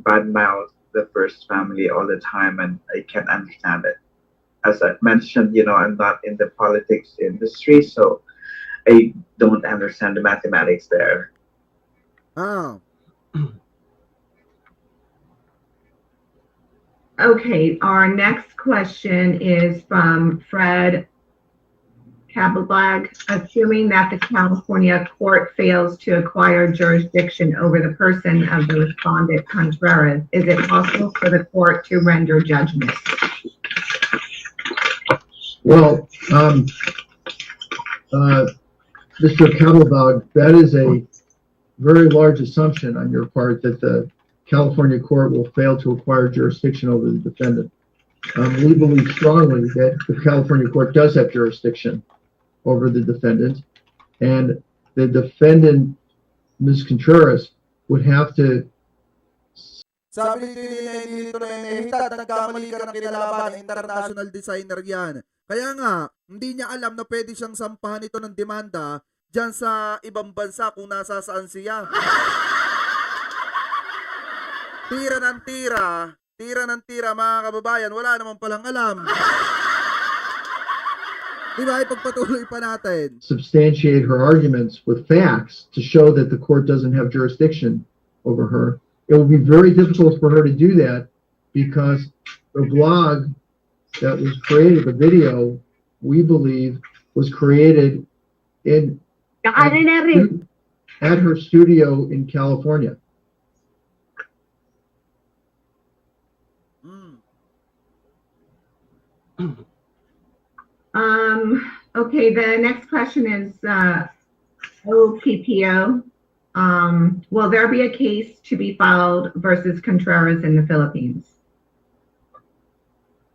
badmouthed the first family all the time, and I can't understand it. As I mentioned, I'm not in the politics industry, so I don't understand the mathematics there. Ah. Okay, our next question is from Fred Kabelbag. Assuming that the California court fails to acquire jurisdiction over the person of the respondent Contreras, is it possible for the court to render judgment? Well, Mr. Kabelbag, that is a very large assumption on your part that the California court will fail to acquire jurisdiction over the defendant. We believe strongly that the California court does have jurisdiction over the defendant, and the defendant, Ms. Contreras, would have to. Sabi nito na hinihintad, nagkamali ka ng kinalaban, international designer yan. Kaya nga, hindi niya alam na pwede siyang sampahan ito ng demanda dyan sa ibang bansa kung nasa saan siya. Tira ng tira mga kababayan, wala naman palang alam. Diba, ipagpatuloy pa natin. Substantiate her arguments with facts to show that the court doesn't have jurisdiction over her. It will be very difficult for her to do that because the blog that was created, the video, we believe, was created at her studio in California. Okay, the next question is OPPO. Will there be a case to be filed versus Contreras in the Philippines?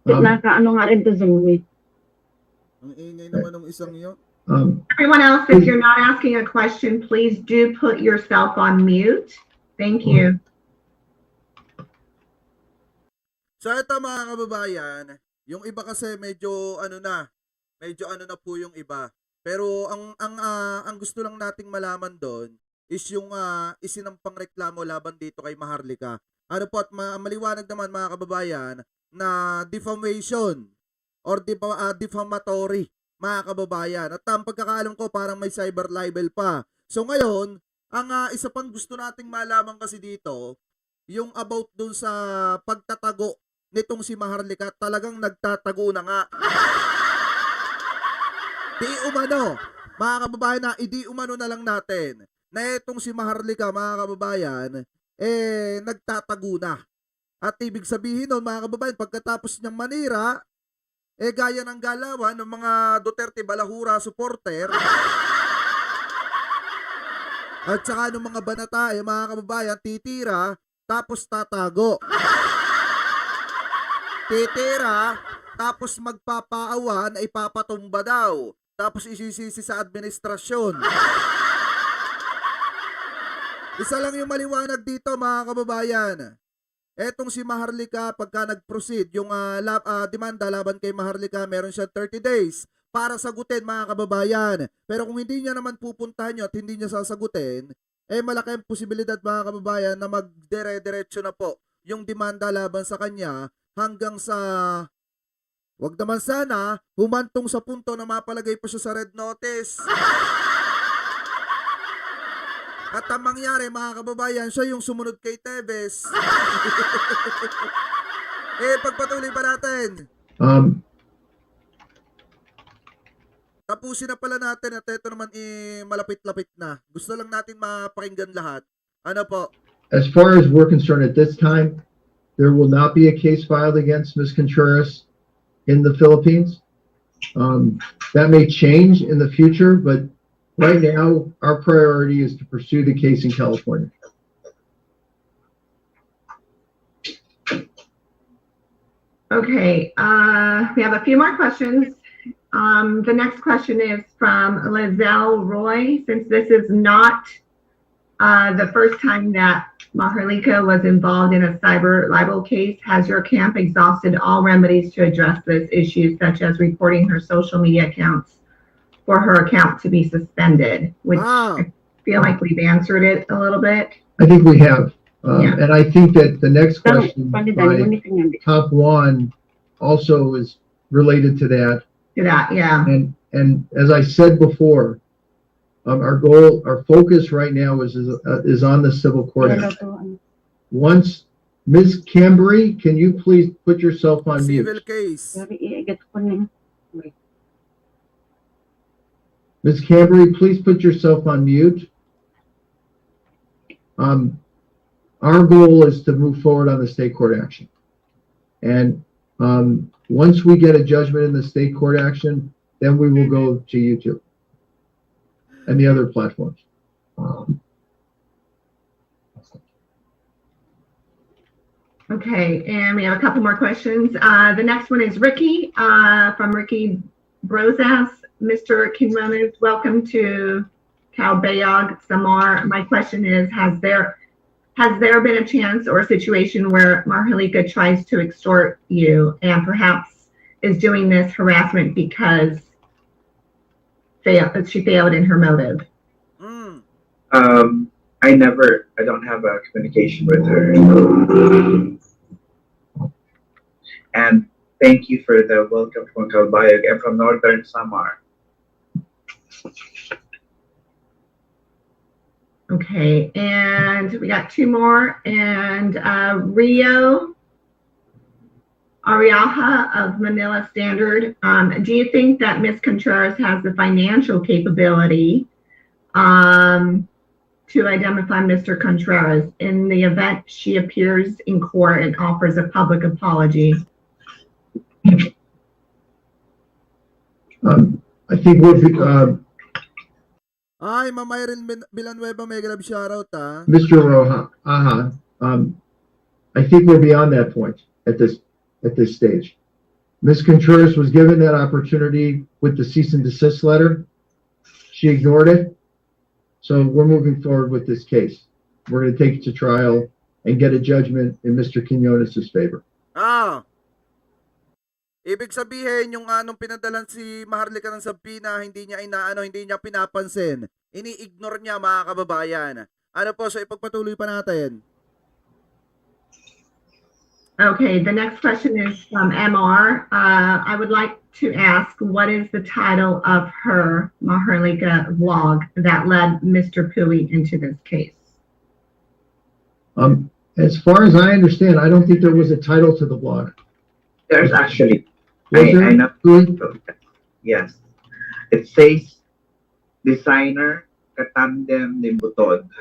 Nakaano nga rin to Zoom eh. Ang ingay naman ng isang yun. Everyone else, if you're not asking a question, please do put yourself on mute. Thank you. So ito mga kababayan, yung iba kasi medyo ano na po yung iba. Pero ang gusto lang nating malaman doon is yung isinampang reklamo laban dito kay Maharlika. Ano po, at maliwanag naman mga kababayan na defamation or defamatory mga kababayan. At ang pagkakaalam ko parang may cyber libel pa. So ngayon, ang isa pang gusto nating malaman kasi dito, yung about dun sa pagtatago nitong si Maharlika, talagang nagtatago na nga. Di umano, mga kababayan, na idi umano na lang natin na itong si Maharlika, mga kababayan, nagtatago na. At ibig sabihin nun, mga kababayan, pagkatapos niyang manira, gaya ng galawan ng mga Duterte Balahura supporter, at saka ng mga banata, mga kababayan, titira, tapos tatago. Titira, tapos magpapaawan, ipapatumba daw. Tapos isisisi sa administrasyon. Isa lang yung maliwanag dito mga kababayan. Etong si Maharlika, pagka nag-proceed, yung demanda laban kay Maharlika, meron siya 30 days para sagutin mga kababayan. Pero kung hindi niya naman pupuntahan nyo at hindi niya sasagutin, malaki ang posibilidad mga kababayan na magdire-diretso na po yung demanda laban sa kanya hanggang sa, wag naman sana, humantong sa punto na mapalagay pa siya sa red notice. At ang mangyari mga kababayan, siya yung sumunod kay Tevez. Pagpatuloy pa natin. Tapusin na pala natin at ito naman malapit-lapit na. Gusto lang natin mapakinggan lahat. Ano po? As far as we're concerned at this time, there will not be a case filed against Ms. Contreras in the Philippines. That may change in the future, but right now, our priority is to pursue the case in California. Okay, we have a few more questions. The next question is from Lizelle Roy. Since this is not the first time that Maharlika was involved in a cyber libel case, has your camp exhausted all remedies to address this issue, such as reporting her social media accounts for her account to be suspended, which I feel like we've answered it a little bit. I think we have. And I think that the next question by top one also is related to that. To that, yeah. And as I said before, our focus right now is on the civil court action. Once, Ms. Cambery, can you please put yourself on mute? Civil case. Ms. Cambery, please put yourself on mute. Our goal is to move forward on the state court action. And once we get a judgment in the state court action, then we will go to YouTube and the other platforms. Okay, and we have a couple more questions. The next one is Ricky from Ricky Brozas. Mr. Quinones, welcome to Calbayog, Samar. My question is, has there been a chance or a situation where Maharlika tries to extort you and perhaps is doing this harassment because she failed in her motive? I don't have a communication with her. And thank you for the welcome from Calbayog and from Northern Samar. Okay, and we got two more, and Rio Ariaja of Manila Standard. Do you think that Ms. Contreras has the financial capability to identify Mr. Contreras in the event she appears in court and offers a public apology? I think we're Ay, Ma'am Irene Villanueva, mega love shoutout, ah. Mr. Roja, I think we're beyond that point at this stage. Ms. Contreras was given that opportunity with the cease and desist letter. She ignored it. So we're moving forward with this case. We're going to take it to trial and get a judgment in Mr. Quinones' favor. Ibig sabihin, yung anong pinadalan si Maharlika ng sabina, hindi niya pinapansin. Ini-ignore niya, mga kababayan. Ano po, so ipagpatuloy pa natin. Okay, the next question is from MR. I would like to ask, what is the title of her Maharlika vlog that led Mr. Pui into this case? As far as I understand, I don't think there was a title to the vlog. There's actually, Was there? I know. Yes. It says, Designer Katandem ni Butod.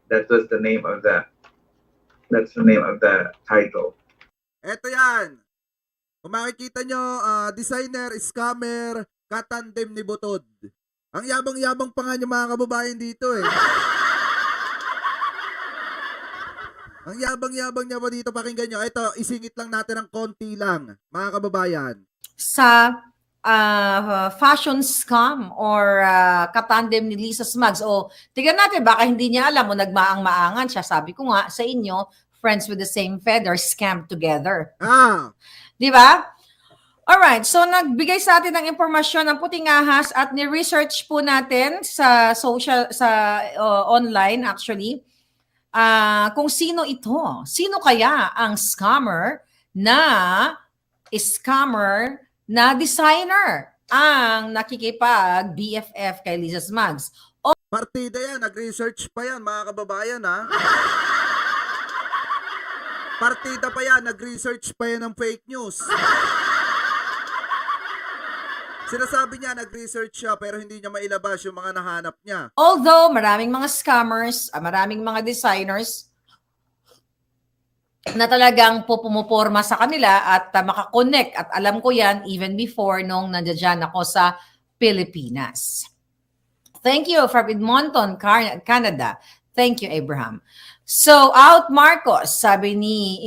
That was the name of that's the name of the title. Eto yan. Kung makikita nyo, designer, scammer, katandem ni Butod. Ang yabang-yabang pa nga nyo, mga kababayan dito eh. Ang yabang-yabang niya pa dito, pakinggan nyo. Ito, isingit lang natin ng konti lang, mga kababayan. Sa fashion scam or katandem ni Lisa Smugs. O, tignan natin, baka hindi niya alam o nagmaang-maangan siya. Sabi ko nga sa inyo, friends with the same feather, scam together. Di ba? Alright, so nagbigay sa atin ng impormasyon ng puting ahas at ni-research po natin sa online actually, kung sino ito. Sino kaya ang scammer na designer ang nakikipag BFF kay Lisa Smugs? Partida yan, nag-research pa yan, mga kababayan, ha? Partida pa yan, nag-research pa yan ng fake news. Sinasabi niya, nag-research siya, pero hindi niya mailabas yung mga nahanap niya. Although, maraming mga scammers, maraming mga designers na talagang pumuporma sa kanila at makakonect. At alam ko yan even before nung nandiyan ako sa Pilipinas. Thank you from Edmonton, Canada. Thank you, Abraham. So, out Marcos, sabi ni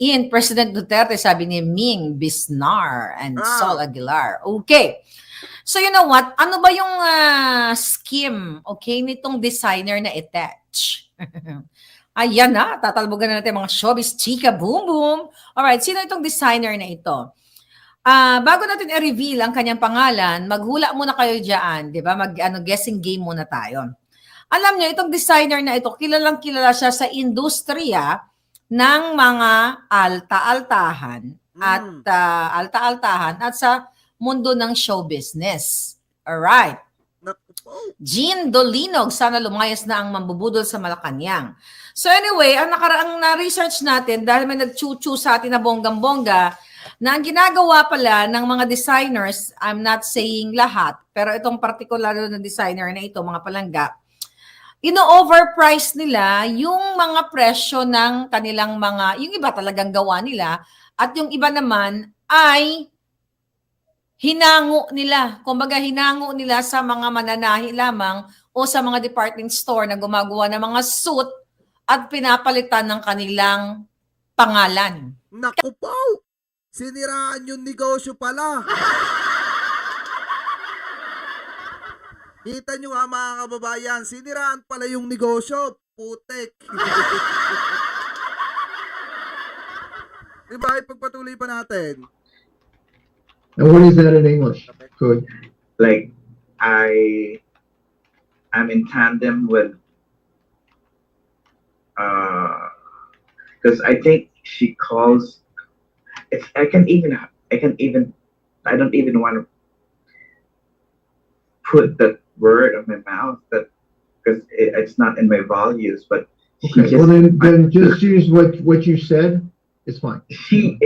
Ian President Duterte, sabi ni Ming Bisnar and Sol Aguilar. Okay. So, you know what? Ano ba yung scheme, okay, nitong designer na attach? Ayan na, tatalbogan na natin mga showbiz chika, boom boom. Alright, sino itong designer na ito? Bago natin i-reveal ang kanyang pangalan, maghula muna kayo dyan, di ba? Guessing game muna tayo. Alam niyo, itong designer na ito, kilalang kilala siya sa industriya ng mga alta-altahan at sa mundo ng show business. Alright. Jean Dolinog, sana lumayas na ang mambubudol sa Malacanang. So anyway, ang na-research natin, dahil may nagchuchu sa atin na bonggang-bongga, na ang ginagawa pala ng mga designers, I'm not saying lahat, pero itong particular na designer na ito, mga palangga, ino-overprice nila yung mga presyo ng kanilang mga, yung iba talagang gawa nila, at yung iba naman ay hinango nila. Kumbaga, hinango nila sa mga mananahi lamang o sa mga department store na gumagawa ng mga suit at pinapalitan ng kanilang pangalan. Naku po! Siniraan yung negosyo pala. Kita nyo nga mga kababayan, siniraan pala yung negosyo. Putek. Diba, ipagpatuloy pa natin. And what is that in English? Good. Like, I'm in tandem with, because I think she calls, I don't even want to put that word on my mouth, that because it's not in my values, but okay, well then just use what you said. It's fine. She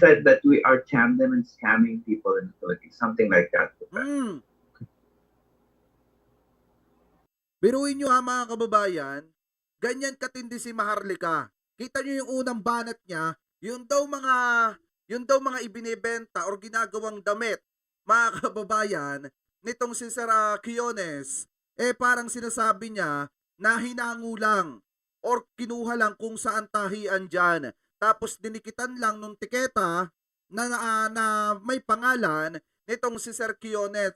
said that we are tandem and scamming people in the Philippines, something like that. Biruin nyo ha mga kababayan, ganyan katindi si Maharlika. Kita nyo yung unang banat niya, yun daw mga ibinebenta or ginagawang damit, mga kababayan, nitong si Sir Quiones, parang sinasabi niya na hinango lang or kinuha lang kung saan tahian dyan. Tapos dinikitan lang nung tiketa na may pangalan nitong si Sir Quiones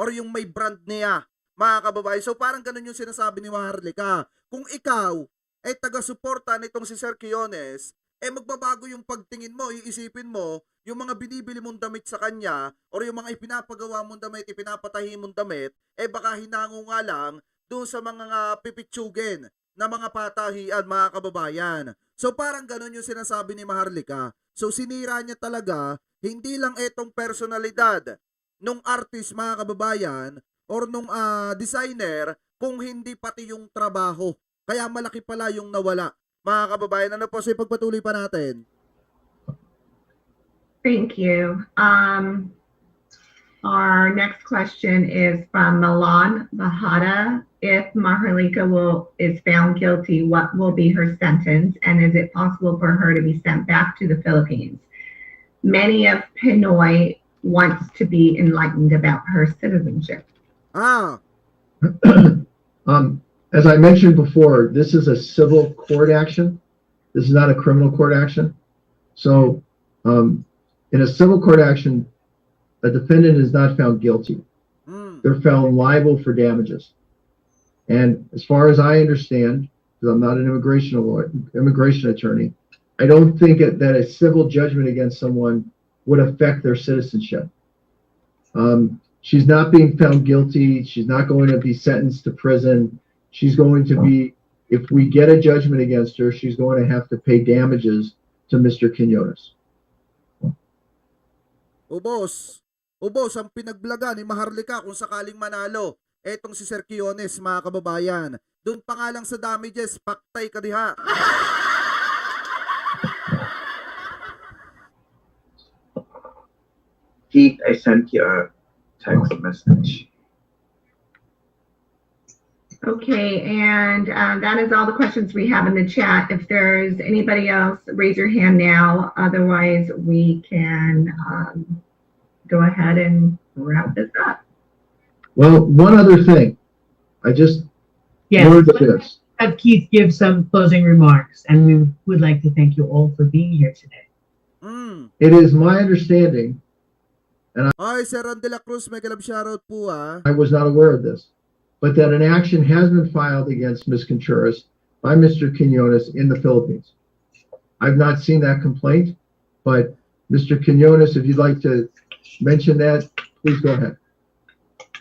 or yung may brand niya, mga kababayan. So parang ganun yung sinasabi ni Maharlika. Kung ikaw ay taga-suporta nitong si Sir Quiones, magbabago yung pagtingin mo, iisipin mo yung mga binibili mong damit sa kanya or yung mga ipinapagawa mong damit, ipinapatahi mong damit, baka hinango nga lang doon sa mga pipitsugin na mga patahian, mga kababayan. So parang ganun yung sinasabi ni Maharlika. So sinira niya talaga, hindi lang etong personalidad nung artist, mga kababayan, or nung designer, kung hindi pati yung trabaho. Kaya malaki pala yung nawala. Mga kababayan, ano po, so ipagpatuloy pa natin. Thank you. Our next question is from Milan Bahada. If Maharlika is found guilty, what will be her sentence? And is it possible for her to be sent back to the Philippines? Many of Pinoy wants to be enlightened about her citizenship. As I mentioned before, this is a civil court action. This is not a criminal court action. So in a civil court action, a defendant is not found guilty. They're found liable for damages. And as far as I understand, because I'm not an immigration attorney, I don't think that a civil judgment against someone would affect their citizenship. She's not being found guilty. She's not going to be sentenced to prison. She's going to be, if we get a judgment against her, she's going to have to pay damages to Mr. Quinones. Ubos ang pinagblaga ni Maharlika kung sakaling manalo. Etong si Sir Quiones, mga kababayan. Doon pa nga lang sa damages, paktay ka diha. Keith, I sent you a text message. Okay, and that is all the questions we have in the chat. If there's anybody else, raise your hand now. Otherwise, we can go ahead and wrap this up. Well, one other thing. I just learned this. Have Keith give some closing remarks, and we would like to thank you all for being here today. It is my understanding, and Sir Ron de la Cruz, may kalab shoutout po I was not aware of this, but that an action has been filed against Ms. Contreras by Mr. Quinones in the Philippines. I've not seen that complaint, but Mr. Quinones, if you'd like to mention that, please go ahead.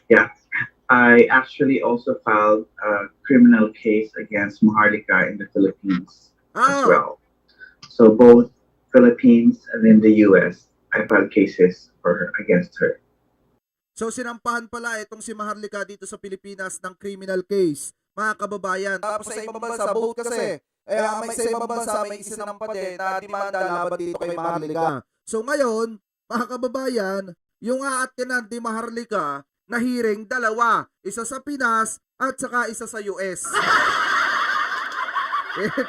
Yeah. I actually also filed a criminal case against Maharlika in the Philippines as well. So both Philippines and in the US, I filed cases against her. So sinampahan pala itong si Maharlika dito sa Pilipinas ng criminal case, mga kababayan. Tapos sa ibang bansa, both kasi, may sa ibang bansa may isinampa din na demanda laban dito kay Maharlika. So ngayon, mga kababayan, yung aatyanan ni Maharlika na hearing, dalawa. Isa sa Pinas at saka isa sa US.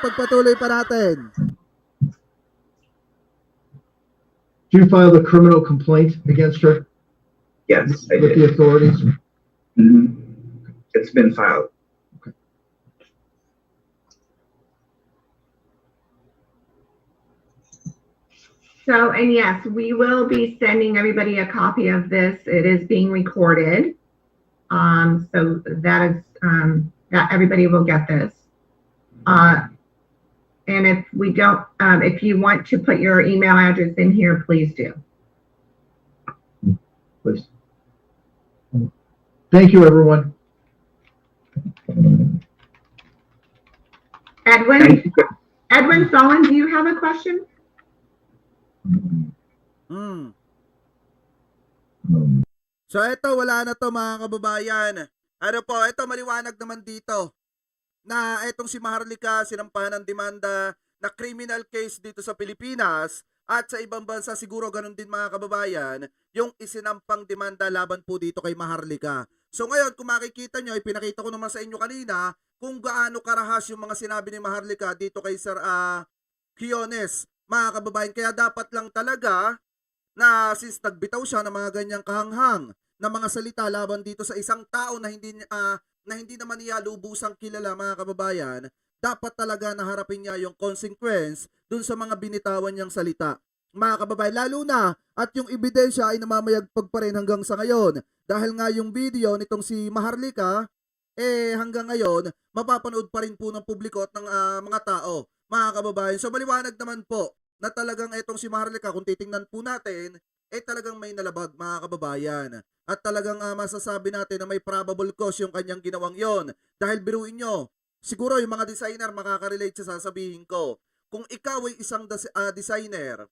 Pagpatuloy pa natin. Did you file a criminal complaint against her? Yes, I with did. the authorities? It's been filed. So, and yes, we will be sending everybody a copy of this. It is being recorded. So that is, that everybody will get this. And if we don't, if you want to put your email address in here, please do. Please. Thank you, everyone. Edwin Solon, do you have a question? So eto, wala na to mga kababayan. Ano po, eto maliwanag naman dito na etong si Maharlika sinampahan ng demanda na criminal case dito sa Pilipinas at sa ibang bansa siguro ganun din mga kababayan yung isinampang demanda laban po dito kay Maharlika. So ngayon kung makikita nyo, ipinakita ko naman sa inyo kanina kung gaano karahas yung mga sinabi ni Maharlika dito kay Sir Quiones, mga kababayan. Kaya dapat lang talaga na since nagbitaw siya ng mga ganyang kahanghang na mga salita laban dito sa isang tao na hindi naman niya lubusang kilala, mga kababayan, dapat talaga naharapin niya yung consequence dun sa mga binitawan niyang salita. Mga kababayan, lalo na at yung ebidensya ay namamayagpag pa rin hanggang sa ngayon. Dahil nga yung video nitong si Maharlika, hanggang ngayon, mapapanood pa rin po ng publiko at ng mga tao, mga kababayan. So maliwanag naman po na talagang etong si Maharlika, kung titingnan po natin, talagang may nalabag, mga kababayan. At talagang masasabi natin na may probable cause yung kanyang ginawang yon. Dahil biruin nyo, siguro yung mga designer makaka-relate sa sasabihin ko. Kung ikaw ay isang designer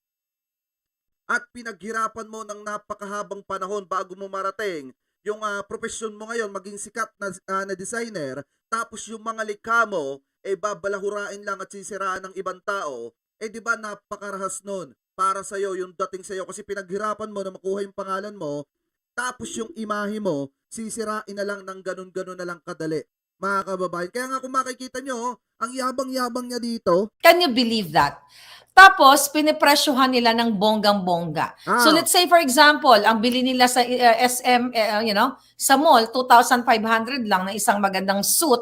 at pinaghirapan mo ng napakahabang panahon bago mo marating yung profesyon mo ngayon, maging sikat na designer, tapos yung mga likha mo, babalahurain lang at sisiraan ng ibang tao, di ba napakarahas nun para sa'yo yung dating sa'yo kasi pinaghirapan mo na makuha yung pangalan mo, tapos yung imahe mo, sisirain na lang ng ganun-ganun na lang kadali, mga kababayan. Kaya nga kung makikita nyo, ang yabang-yabang niya dito. Can you believe that? Tapos, pinipresyuhan nila ng bonggang-bongga. So let's say, for example, ang bili nila sa SM, sa mall, 2,500 lang na isang magandang suit.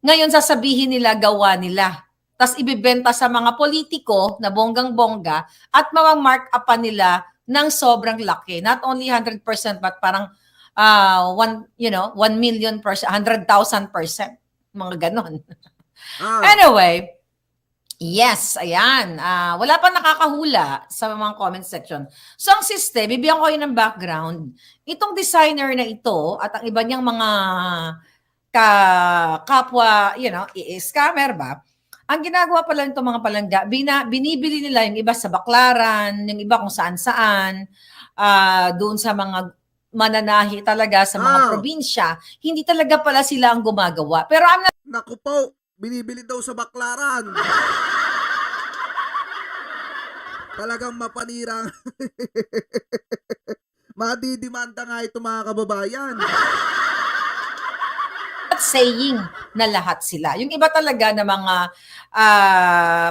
Ngayon, sasabihin nila, gawa nila. Tapos, ibibenta sa mga politiko na bonggang-bongga at mamark up pa nila ng sobrang laki. Not only 100%, but parang 1 million%, 100,000%. Mga ganon. Anyway, yes, ayan. Wala pa nakakahula sa mga comment section. So, ang system, bibigyan ko kayo ng background. Itong designer na ito at ang iba niyang mga kapwa, scammer ba? Ang ginagawa pala nitong mga palangga, binibili nila yung iba sa Baclaran, yung iba kung saan-saan, doon sa mga mananahi talaga sa mga probinsya. Hindi talaga pala sila ang gumagawa. Pero naku po, binibili daw sa Baclaran. Talagang mapanirang. Madidimanda nga ito, mga kababayan. saying na lahat sila. Yung iba talaga na mga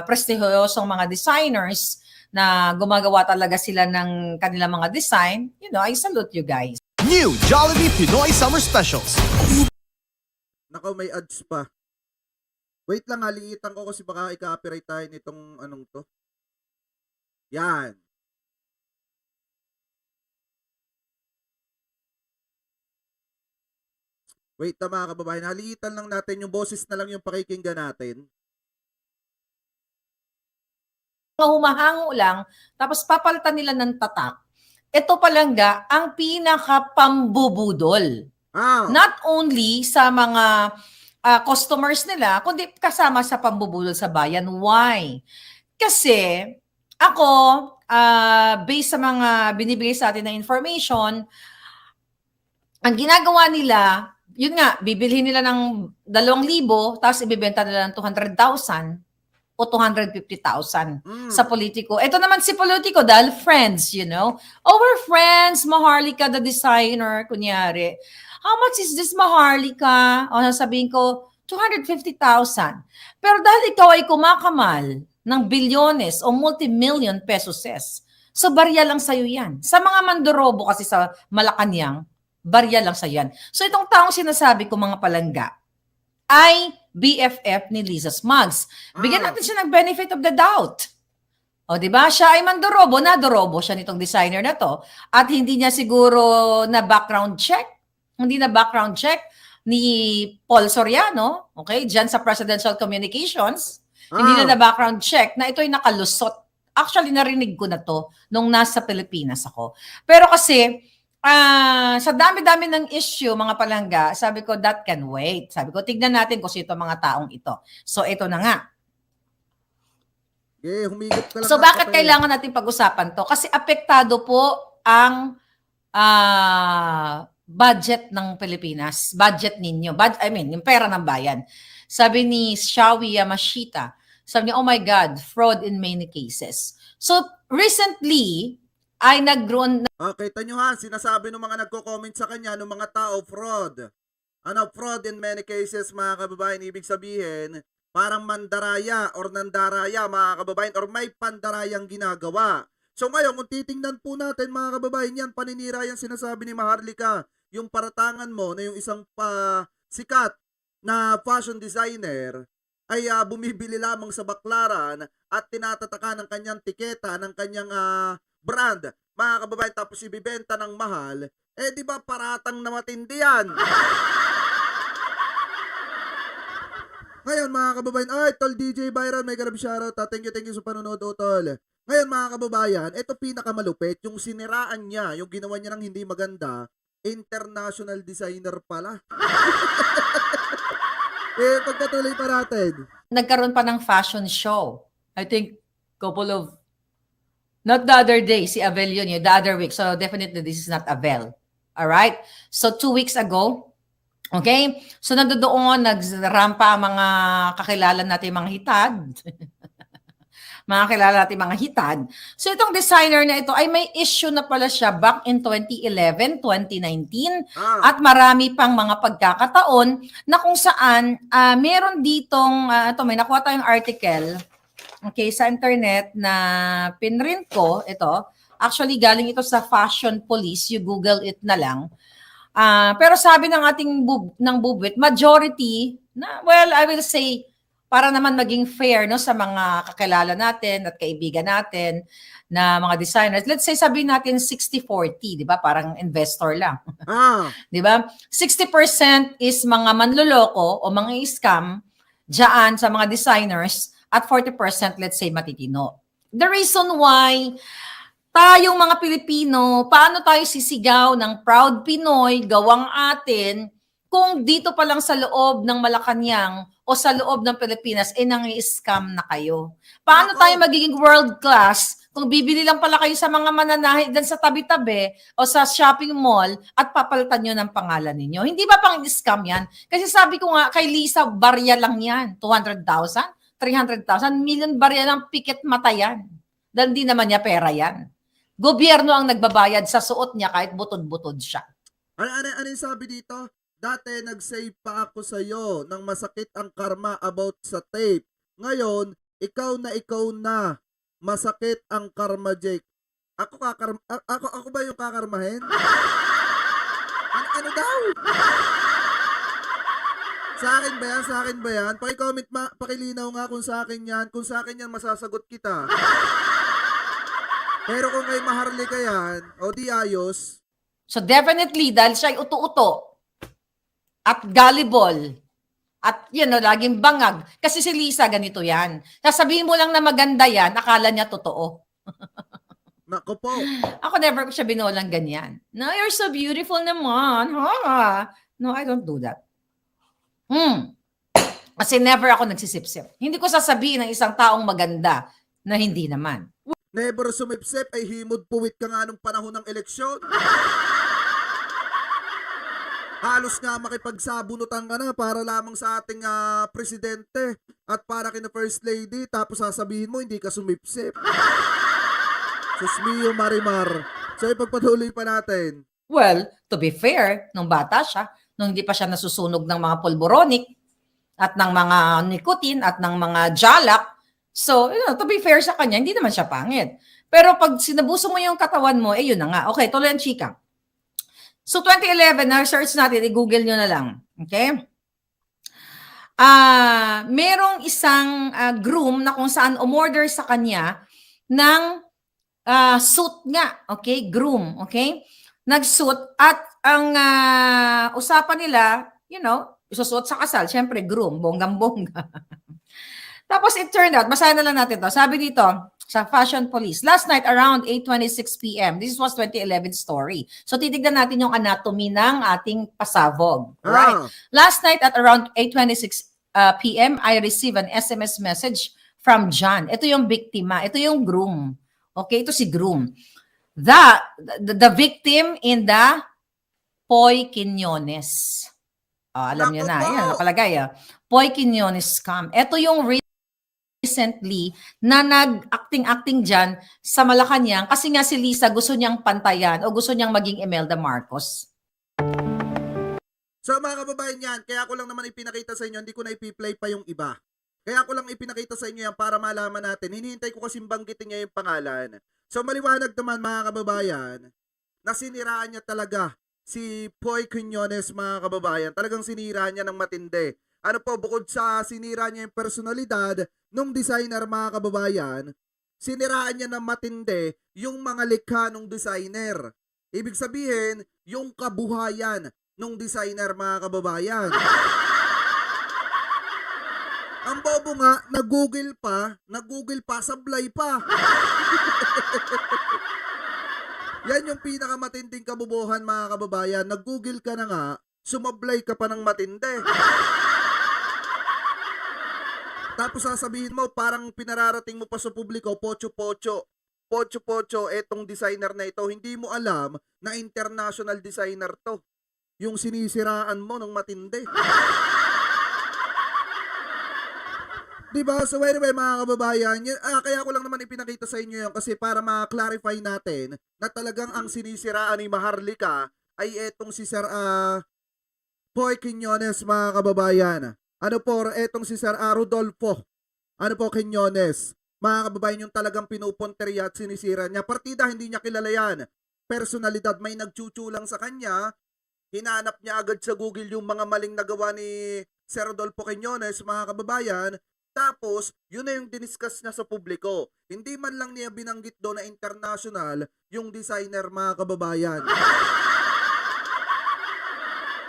prestigyosong mga designers na gumagawa talaga sila ng kanilang mga design, I salute you guys. New Jollibee Pinoy Summer Specials. Nako, may ads pa. Wait lang, haliitan ko kasi baka i-copyright tayo nitong anong to. Yan. Wait na mga kababayan, haliitan lang natin yung boses na lang yung pakikinggan natin. Humahango lang, tapos papalitan nila ng tatak. Ito palangga ang pinaka-pambubudol. Not only sa mga customers nila, kundi kasama sa pambubulol sa bayan. Why? Kasi ako, based sa mga binibigay sa atin na information, ang ginagawa nila, yun nga, bibilhin nila ng 2,000, tapos ibibenta nila ng 200,000 o 250,000 sa politiko. Ito naman si politiko dahil friends, you know. Our friends, Maharlika the designer, kunyari. How much is this, Maharlika? O sasabihin ko, 250,000. Pero dahil ikaw ay kumakamal ng bilyones o multi-million pesos, so barya lang sa'yo yan. Sa mga mandorobo kasi sa Malacanang, barya lang sa'yo yan. So itong taong sinasabi ko, mga palangga, ay BFF ni Liza Smugs. Bigyan natin siya ng benefit of the doubt. O, di ba? Siya ay mandorobo, nadorobo siya nitong designer na to. At hindi niya siguro na background check. Hindi na background check ni Paul Soriano, okay, dyan sa Presidential Communications. Hindi na background check na ito ay nakalusot. Actually, narinig ko na to nung nasa Pilipinas ako. Pero kasi, sa dami-dami ng issue, mga palangga, sabi ko, that can wait. Sabi ko, tignan natin kung sino mga taong ito. So, ito na nga. Humigit ka lang. So, bakit kailangan natin pag-usapan to? Kasi apektado po ang budget ng Pilipinas. Budget ninyo. Yung pera ng bayan. Sabi ni Shawi Yamashita, sabi niya, oh my God, fraud in many cases. So, recently, ay nag-grown. Kita nyo ha, sinasabi ng mga nagko-comment sa kanya, ng mga tao, fraud. Fraud in many cases, mga kababayan, ibig sabihin, parang mandaraya or nandaraya, mga kababayan, or may pandarayang ginagawa. So ngayon, kung titingnan po natin, mga kababayan, yan, paninira yan sinasabi ni Maharlika, yung paratangan mo na yung isang sikat na fashion designer ay bumibili lamang sa baklaran at tinatataka ng kanyang tiketa, ng kanyang brand, mga kababayan, tapos ibibenta ng mahal, di ba paratang na matindi yan? Ngayon, mga kababayan, tol DJ Byron, may garab shoutout, thank you sa panonood, tol. Ngayon, mga kababayan, ito pinakamalupit, yung siniraan niya, yung ginawa niya ng hindi maganda, international designer pala. Pagpatuloy pa natin. Nagkaroon pa ng fashion show. I think couple of not the other day, si Avel yun, the other week. So definitely this is not Avel. Alright? So 2 weeks ago, okay? So nandoon, nagrampa ang mga kakilala natin mga hitad. Mga kilala natin mga hitad. So itong designer na ito ay may issue na pala siya back in 2011, 2019 at marami pang mga pagkakataon na kung saan meron ditong, ito may nakuha tayong article, okay, sa internet na pinrint ko, ito, actually galing ito sa Fashion Police, you Google it na lang. Pero sabi ng ating bubwit, majority, well, I will say, para naman maging fair no sa mga kakilala natin at kaibigan natin na mga designers. Let's say sabihin natin 60-40, 'di ba? Parang investor lang. 'Di ba? 60% is mga manloloko o mga scam diyan sa mga designers at 40% let's say matitino. The reason why tayong mga Pilipino, paano tayo sisigaw ng proud Pinoy, gawang atin, kung dito pa lang sa loob ng Malacanang o sa loob ng Pilipinas, nang-i-scam na kayo. Paano tayo magiging world class kung bibili lang pala kayo sa mga mananahi dyan sa tabi-tabi o sa shopping mall at papalitan nyo ng pangalan ninyo? Hindi ba pang-scam yan? Kasi sabi ko nga, kay Lisa, barya lang yan. 200,000, 300,000, million barya ng pikit mata yan. Dahil di naman niya pera yan. Gobyerno ang nagbabayad sa suot niya kahit butod-butod siya. Ano yung sabi dito? Dati nag-save pa ako sa'yo ng masakit ang karma about sa tape. Ngayon, ikaw na masakit ang karma, Jake. Ako ba yung kakarmahin? Ano daw? Sa akin ba yan? Paki-comment, pakilinaw nga kung sa akin yan. Kung sa akin yan, masasagot kita. Pero kung kay Maharlika yan, o di ayos. So definitely, dahil siya ay uto-uto at gullible at laging bangag. Kasi si Lisa, ganito yan. Sasabihin mo lang na maganda yan, akala niya totoo. Nako po. Ako never ko siya binolang ganyan. No, you're so beautiful naman. Ha? No, I don't do that. Kasi never ako nagsisip-sip. Hindi ko sasabihin ng isang taong maganda na hindi naman. Never sumipsip ay himod puwit ka nga nung panahon ng eleksyon. Halos nga makipagsabunutan ka na para lamang sa ating presidente at para kina First Lady, tapos sasabihin mo hindi ka sumipsip. Sus mio Marimar. So ipagpatuloy pa natin. Well, to be fair, nung bata siya, nung hindi pa siya nasusunog ng mga pulboronic at ng mga nicotine at ng mga jalak, so, to be fair sa kanya, hindi naman siya pangit. Pero pag sinabuso mo yung katawan mo, yun na nga. Okay, tuloy ang chika. So, 2011, na-search natin, i-google nyo na lang. Okay? Merong isang groom na kung saan umorder sa kanya ng suit nga. Okay? Groom. Okay? Nag-suit at ang usapan nila, isusuot sa kasal. Siyempre, groom. Bonggang-bongga. Tapos it turned out, basahin na lang natin to. Sabi dito, sa Fashion Police, last night around 8:26 p.m., this was 2011 story. So titignan natin yung anatomy ng ating pasabog. Right? Last night at around 8:26 p.m., I received an SMS message from John. Ito yung biktima. Ito yung groom. Okay? Ito si groom. The victim in the Poy Quiñones. Alam niyo na. Yan, nakalagay. Poy Quiñones scam. Ito yung recently na nag-acting-acting dyan sa Malacanang kasi nga si Lisa gusto niyang pantayan o gusto niyang maging Imelda Marcos. So mga kababayan yan, kaya ko lang naman ipinakita sa inyo, hindi ko na ipi-play pa yung iba. Kaya ko lang ipinakita sa inyo yan para malaman natin. Hinihintay ko kasi banggitin niya yung pangalan. So maliwanag naman mga kababayan, na siniraan niya talaga si Poy Quiñones mga kababayan. Talagang sinira niya ng matindi. Ano po, bukod sa sinira niya yung personalidad nung designer mga kababayan, siniraan niya ng matindi yung mga likha nung designer. Ibig sabihin, yung kabuhayan nung designer mga kababayan. Ang bobo nga, nag-google pa, sablay pa. Yan yung pinakamatinding kabubuhan mga kababayan. Nag-google ka na nga, sumablay ka pa ng matindi. Tapos sasabihin mo, parang pinararating mo pa sa publiko, pocho-pocho, etong designer na ito. Hindi mo alam na international designer to. Yung sinisiraan mo ng matindi. Diba? So anyway mga kababayan, kaya ko lang naman ipinakita sa inyo yun kasi para ma-clarify natin na talagang ang sinisiraan ni Maharlika ay etong si Sir Poy Quiñones mga kababayan. Ano po, etong si Sir Rodolfo. Ano po, Quiñones. Mga kababayan yung talagang pinupunteriya at sinisira niya. Partida, hindi niya kilala yan. Personalidad, may nagchuchu lang sa kanya. Hinanap niya agad sa Google yung mga maling nagawa ni Sir Rodolfo Quiñones, mga kababayan. Tapos, yun na yung diniscuss niya sa publiko. Hindi man lang niya binanggit doon na international yung designer, mga kababayan.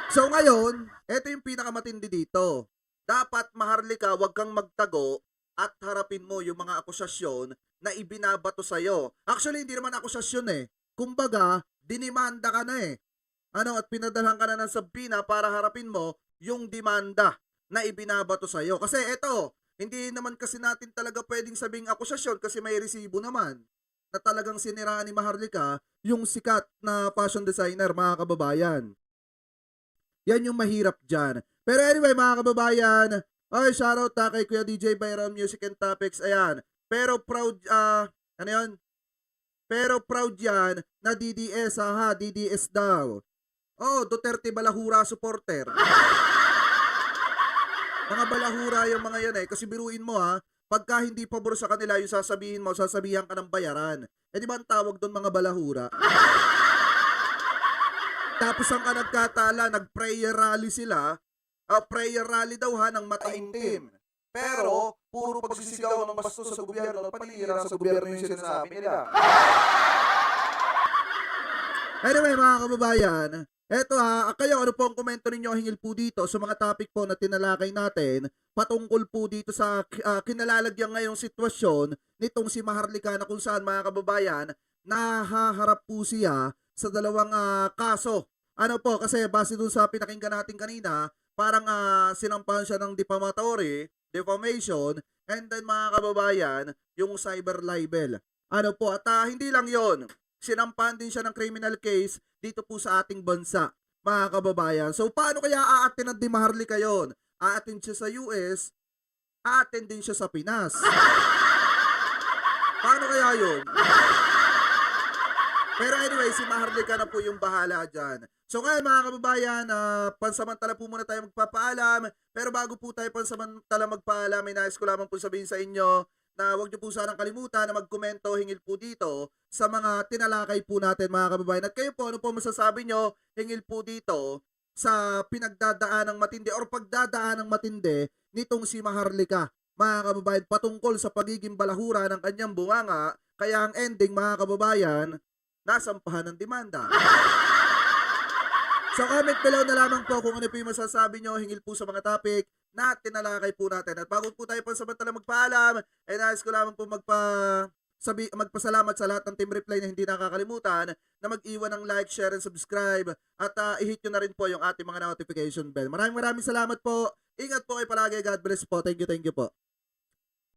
So ngayon, ito yung pinakamatindi dito. Dapat Maharlika, wag kang magtago at harapin mo yung mga akusasyon na ibinabato sa'yo. Actually, hindi naman akusasyon eh. Kumbaga, dinimanda ka na eh. At pinadalhan ka na ng sabina para harapin mo yung demanda na ibinabato sa'yo. Kasi eto, hindi naman kasi natin talaga pwedeng sabing akusasyon kasi may resibo naman na talagang siniraan ni Maharlika yung sikat na fashion designer, mga kababayan. Yan yung mahirap dyan. Pero anyway, mga kababayan, shoutout kay Kuya DJ Byron Music and Topics. Ayan. Pero proud, Pero proud yan na DDS, DDS daw. Duterte Balahura supporter. Mga balahura yung mga yan eh. Kasi biruin mo pagka hindi pabor sa kanila yung sasabihin mo, sasabihan ka ng bayaran. Di ba ang tawag doon mga balahura? Tapos ang nagkatala, nag-prayer rally sila. Prayer rally daw ng mataimtim. Pero, puro pagsisigaw ng bastos sa gobyerno at panira sa gobyerno yung sinasabi nila. Anyway, mga kababayan, eto kayo, ano po ang komento ninyo hingil po dito sa mga topic po na tinalakay natin patungkol po dito sa kinalalagyan ngayong sitwasyon nitong si Maharlika na kung saan mga kababayan nahaharap po siya sa dalawang kaso. Ano po, kasi base dun sa pinakinggan natin kanina, parang sinampahan siya ng defamatory, defamation, and then mga kababayan, yung cyber libel. Ano po, at hindi lang yon, sinampahan din siya ng criminal case dito po sa ating bansa, mga kababayan. So paano kaya aatin ng Maharlika yun? Aatin siya sa US, aatin din siya sa Pinas. Paano kaya yun? Pero anyway, si Maharlika na po yung bahala dyan. So ngayon mga kababayan, pansamantala po muna tayo magpapaalam. Pero bago po tayo pansamantala magpaalam, may nais ko lamang po sabihin sa inyo na huwag niyo po sanang kalimutan na magkomento, hingil po dito sa mga tinalakay po natin mga kababayan. At kayo po, ano po masasabi nyo, hingil po dito sa pinagdadaan ng matindi or pagdadaan ng matindi nitong si Maharlika. Mga kababayan, patungkol sa pagiging balahura ng kanyang bunganga, kaya ang ending mga kababayan, nasampahan ng demanda. So comment below na lamang po kung ano po yung masasabi nyo, hingil po sa mga topic na tinalakay po natin. At bago po tayo pansamantala magpaalam, ay nais ko lamang po magpasalamat sa lahat ng Team Reply na hindi nakakalimutan na mag-iwan ng like, share, and subscribe. At i-hit nyo na rin po yung ating mga notification bell. Maraming salamat po. Ingat po kayo palagi. God bless po. Thank you po.